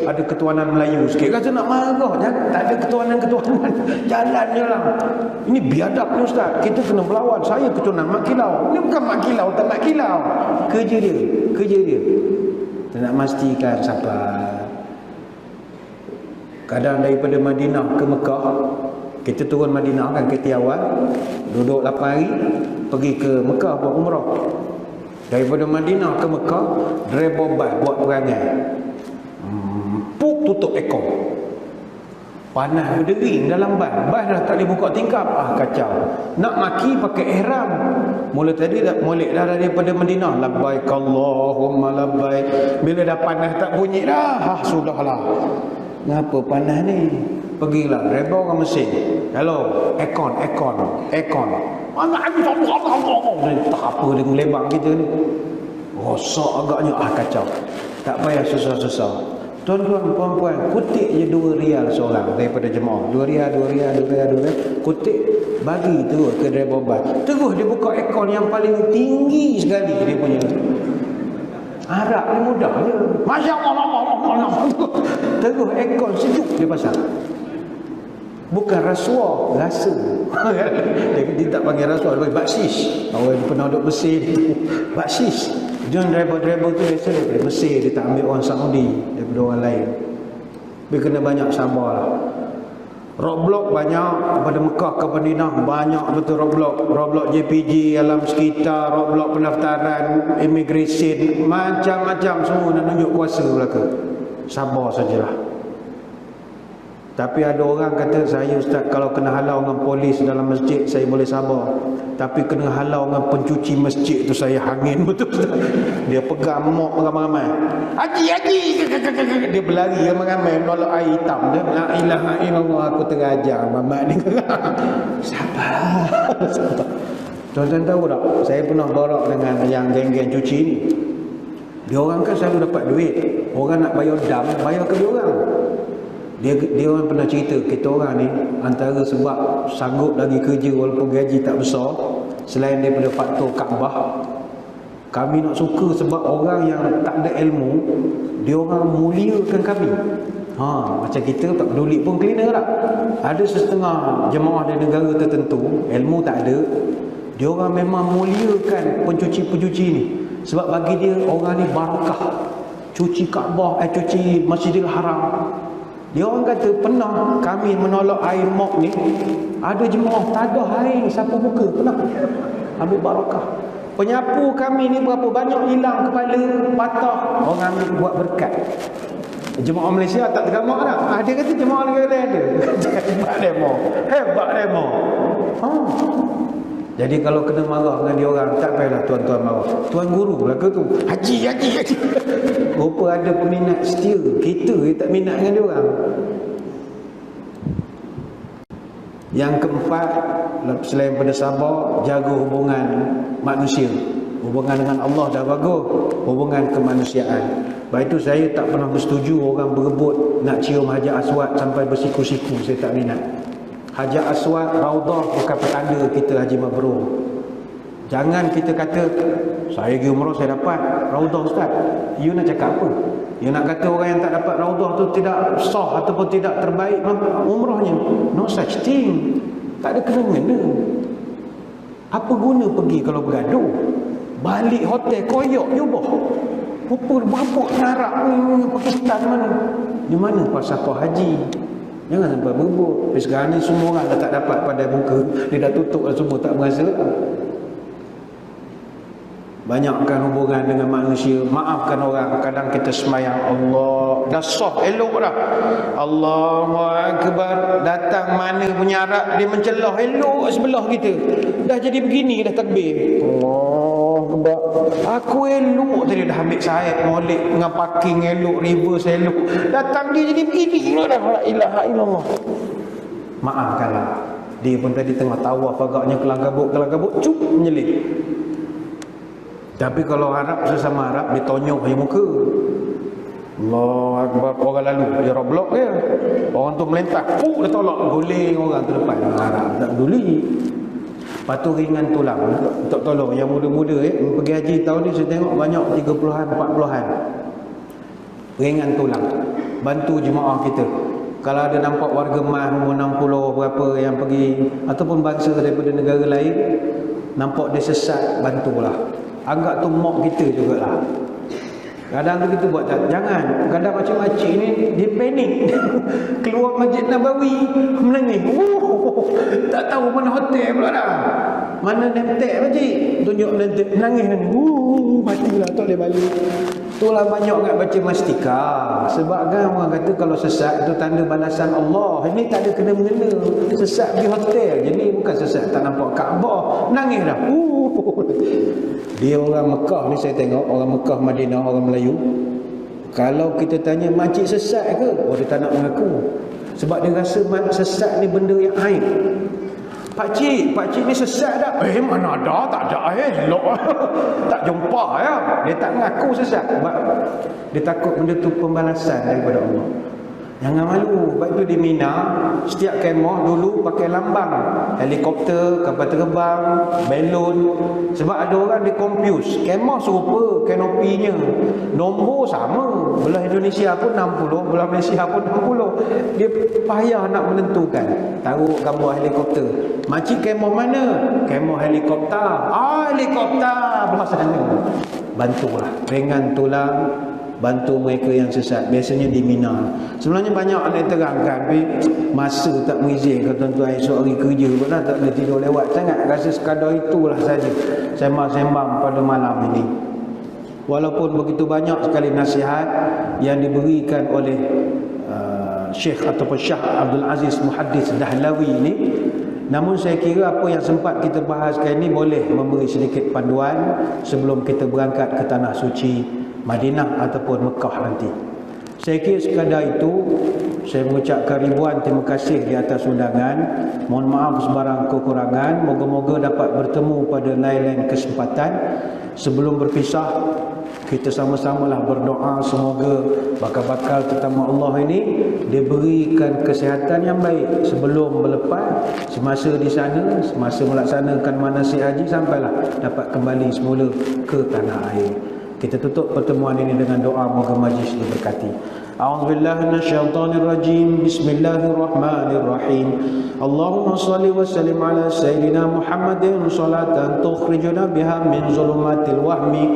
ada ketuanan Melayu sikit. Rasa nak marah. Jangan, tak ada ketuanan. Jalan je lah. Ini biadab ni Ustaz. Kita kena melawan. Saya ketuanan Mak Kilau. Ini bukan Mak Kilau, tak Mak Kilau. Kerja dia. Kita nak pastikan sabar. Kadang daripada Madinah ke Mekah, kita turun Madinah kan kereta awal, duduk 8 hari, pergi ke Mekah buat umrah. Daripada Madinah ke Mekah, driver bas buat perangai. Tutup ekor. Panas berdering dalam bas. Bas dah tak boleh buka tingkap. Kacau. Nak maki pakai ihram. Mula tadi dah molek dah daripada Madinah. Labbaik Allahumma labbaik. Bila dah panas tak bunyi dah. Sudahlah. Kenapa panas ni? Pergilah driver orang Mesir. Hello, aircon. Mana aku tak apa dengan lebang kita ni. Rosak agaknya, kacau. Tak payah susah-susah. Tuan-tuan, puan-puan, kutip je 2 rial seorang daripada jemaah. 2 rial. Kutip, bagi terus ke driver bas. Terus dia buka aircon yang paling tinggi sekali dia punya. Harap ni mudah je. Masya Allah. Terus aircon sejuk dia pasang. Bukan rasuah, rasa. Dia tak panggil rasuah, dia panggil baksis. Orang yang pernah duduk Mesir tu, baksis. John driver tu biasa daripada Mesir, dia tak ambil orang Saudi daripada orang lain. Dia kena banyak sabar lah. Roadblock banyak, daripada Mekah ke Madinah banyak betul roadblock JPJ alam sekitar, roadblock pendaftaran, immigration, macam-macam semua nak tunjuk kuasa belaka. Sabar sajalah. Tapi ada orang kata, saya ustaz, kalau kena halau dengan polis dalam masjid saya boleh sabar. Tapi kena halau dengan pencuci masjid tu saya hangin betul ustaz. Dia pegang mop ramai-ramai. Haji. Dia berlari ramai-ramai menolak air hitam. Dia la ilaha illallah, aku terajar mamak ni. Sabar. Tuan-tuan tahu tak, saya pernah borak dengan yang geng-geng cuci ni. Dia orang kan selalu dapat duit. Orang nak bayar dam, bayar ke dia orang. Dia orang pernah cerita, kita orang ni antara sebab sanggup lagi kerja walaupun gaji tak besar, selain daripada faktor Kaabah, kami nak suka sebab orang yang tak ada ilmu, dia orang muliakan kami. Macam kita tak peduli pun cleaner tak. Ada setengah jemaah dari negara tertentu, ilmu tak ada, dia orang memang muliakan pencuci-pencuci ni. Sebab bagi dia orang ni barakah. Cuci Kaabah, cuci Masjidil Haram. Dia orang kata pernah kami menolak air mop ni, ada jemaah tak ada air sapu muka, pernah ambil barakah. Penyapu kami ni berapa banyak hilang kepala, patah, orang ambil buat berkat. Jemaah Malaysia tak tergamak tak? Dia kata jemaah negara lain ada. Hebat demo. Jadi kalau kena marah dengan dia orang, tak payahlah tuan-tuan marah. Tuan guru lah ke tu? Haji. Rupa ada peminat setia. Kita tak minat dengan dia orang. Yang keempat, selain pada sabar, jaga hubungan manusia. Hubungan dengan Allah dah bagus, hubungan kemanusiaan. Baik itu saya tak pernah bersetuju orang berebut nak cium Hajar Aswad sampai bersiku-siku. Saya tak minat. Hajar Aswad, Raudah bukan petanda kita Haji Mabrur. Jangan kita kata, saya pergi umrah saya dapat Raudah ustaz. You nak cakap apa? You nak kata orang yang tak dapat Raudah tu tidak sah ataupun tidak terbaik umrahnya? No such thing. Tak ada kena-mengena. Apa guna pergi kalau bergaduh? Balik hotel koyok je boh. Berapa ngarap Pakistan mana? Di mana pasport haji? Jangan sampai berebut. Tapi sekarang ni semua orang dah tak dapat pada muka. Dia dah tutup dah semua, tak merasa. Banyakkan hubungan dengan manusia. Maafkan orang. Kadang kita semayang Allah dah soft, elok dah. Allahu Akbar. Datang mana punya Arab, dia mencelah elok sebelah kita. Dah jadi begini dah takbir. Allahu Akbar. Aku elok tadi dah ambil sahib molek dengan parking elok, reverse elok. Datang dia jadi begini dah. La ilaha illallah. Maafkanlah. Dia pun tadi tengah tawaf agaknya kelang kabut, cup menyelip. Tapi kalau Arab, sesama Arab, dia tonyok di muka. Allahu Akbar. Orang lalu, dia roblok dia. Orang tu melentak, dia tolak, guling orang ke depan. Arab tak peduli. Lepas tu ringan tulang untuk tolong yang muda-muda pergi haji tahun ni saya tengok banyak 30-an, 40-an. Ringan tulang, bantu jemaah kita. Kalau ada nampak warga mas umur 60 berapa yang pergi ataupun bangsa daripada negara lain, nampak dia sesat, bantulah. Anggap tu mok kita jugalah. Kadang tu kita buat tak? Jangan. Kadang makcik-makcik ni dia panik. Keluar Masjid Nabawi menangis. Tak tahu mana hotel pula dah. Mana nemtek makcik? Tunjuk nemtek, nangis ni. Matilah, tak boleh balik. Itulah banyak nak baca mastika. Sebab kan orang kata kalau sesat itu tanda balasan Allah. Ini tak ada kena-mengena. Sesat di hotel. Jadi bukan sesat tak nampak Kaabah. Nangis dah. Dia orang Mekah ni saya tengok, orang Mekah, Madinah, orang Melayu. Kalau kita tanya makcik sesat ke? Oh, dia tak nak mengaku. Sebab dia rasa sesat ni benda yang aib. Pakcik ni sesat tak? Mana ada, tak ada elok. Tak jumpa ya. Dia tak mengaku sesat sebab dia takut benda tu pembalasan daripada Allah. Jangan malu. Sebab itu di Mina, setiap kemah dulu pakai lambang helikopter, kapal terbang, balon. Sebab ada orang dia confuse. Kemah serupa kanopinya, nombor sama. Belah Indonesia pun 60, belah Malaysia pun 60. Dia payah nak menentukan. Taruh gambar helikopter. Makcik kemah mana? Kemah helikopter. Helikopter belah sana. Bantulah, ringan tulang, bantu mereka yang sesat. Biasanya di Mina. Sebenarnya banyak yang terangkan, tapi masa tak mengizinkan tuan-tuan. Esok hari kerja pun tak boleh tidur lewat sangat. Rasa sekadar itulah saja sembang-sembang pada malam ini. Walaupun begitu banyak sekali nasihat yang diberikan oleh Syekh ataupun Syekh Abdul Aziz Muhaddis Dahlawi ini, namun saya kira apa yang sempat kita bahas kali ini boleh memberi sedikit panduan sebelum kita berangkat ke tanah suci Madinah ataupun Mekah nanti. Saya kira sekadar itu. Saya mengucapkan ribuan terima kasih di atas undangan. Mohon maaf sebarang kekurangan. Moga-moga dapat bertemu pada lain-lain kesempatan. Sebelum berpisah, kita sama-samalah berdoa semoga bakal-bakal tetamu Allah ini diberikan kesihatan yang baik sebelum melepas, semasa di sana, semasa melaksanakan manasik haji, sampailah dapat kembali semula ke tanah air. Kita tutup pertemuan ini dengan doa moga majlis diberkati. A'udzubillahi minasyaitonir rajim. Bismillahirrahmanirrahim. Allahumma shalli wa sallim ala sayyidina Muhammadin salatan tukhrijuna biha min zulumatil wahmi.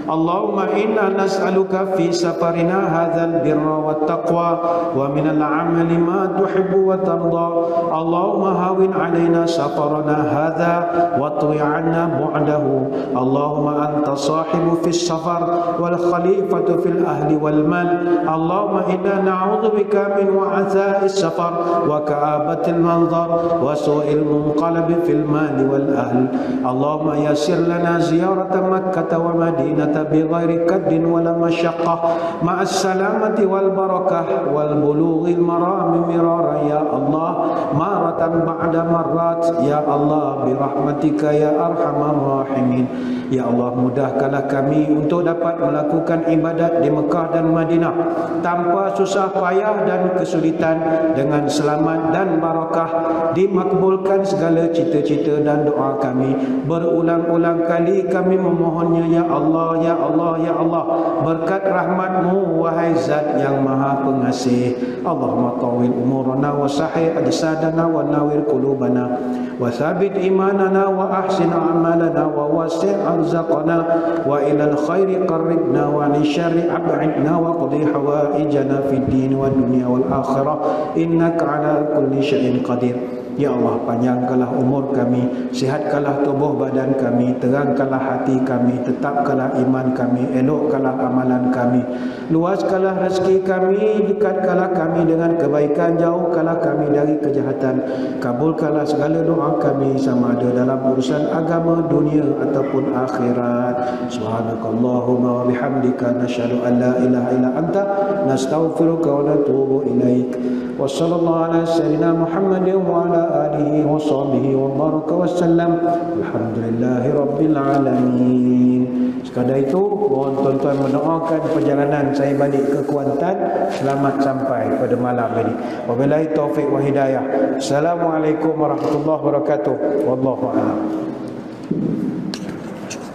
Allahumma inna nas'aluka fi safarina hadzal birra wat taqwa wa minal amali ma tuhibbu wa tarda. Allahumma hawin alaina safarana hadza wa twi 'anna bu'dahu. Allahumma anta sahibu fis safar wal khalifatu fil ahli wal mal. Allahumma inna na'udzubika min wa'tha'is safar wa ka'abatil manzar wa su'il munqalab fil mali wal ahl. Allahumma yassir lana ziyarata Makkah wa Madinah بغير كد ولا مشقة مع السلامة والبركة والبلوغ المرام مرارا يا الله مرة بعد مرات يا الله برحمتك يا أرحم الراحمين. Ya Allah, mudahkanlah kami untuk dapat melakukan ibadat di Mekah dan Madinah tanpa susah payah dan kesulitan, dengan selamat dan barakah. Dimakbulkan segala cita-cita dan doa kami. Berulang-ulang kali kami memohonnya, ya Allah, ya Allah, ya Allah. Berkat rahmat-Mu wahai Zat yang Maha Pengasih. Allahumma tawil umurana wa sahih ajsadana wa nawir qulubana wa thabit imanana wa ahsin amalana wa wasi' arzaqana wa ilal khairi qarribna wa li syarri ab'idna wa qdi hawaijana fid din wa dunya wal akhirah innaka ala kulli syai'in qadir. Ya Allah, panjangkanlah umur kami, sihatkanlah tubuh badan kami, terangkanlah hati kami, tetapkanlah iman kami, elokkanlah amalan kami, luaskanlah rezeki kami, dekatkanlah kami dengan kebaikan, jauhkanlah kami dari kejahatan. Kabulkanlah segala doa kami sama ada dalam urusan agama, dunia ataupun akhirat. Subhanakallahumma wa bihamdika nasyhadu an la ilaha illa anta nastaghfiruka wa natubu ilaik. Wa sallallahu ala sayyidina Muhammadin wa ala alihi wa sahbihi wa baraka wa sallam. Alhamdulillahi rabbil alamin. Sekadar itu, mohon tuan-tuan mendoakan perjalanan saya balik ke Kuantan selamat sampai pada malam ini. Wabillahi taufik wa hidayah. Assalamualaikum warahmatullahi wabarakatuh. Wallahu a'lam.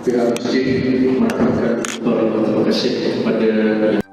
Terima kasih kepada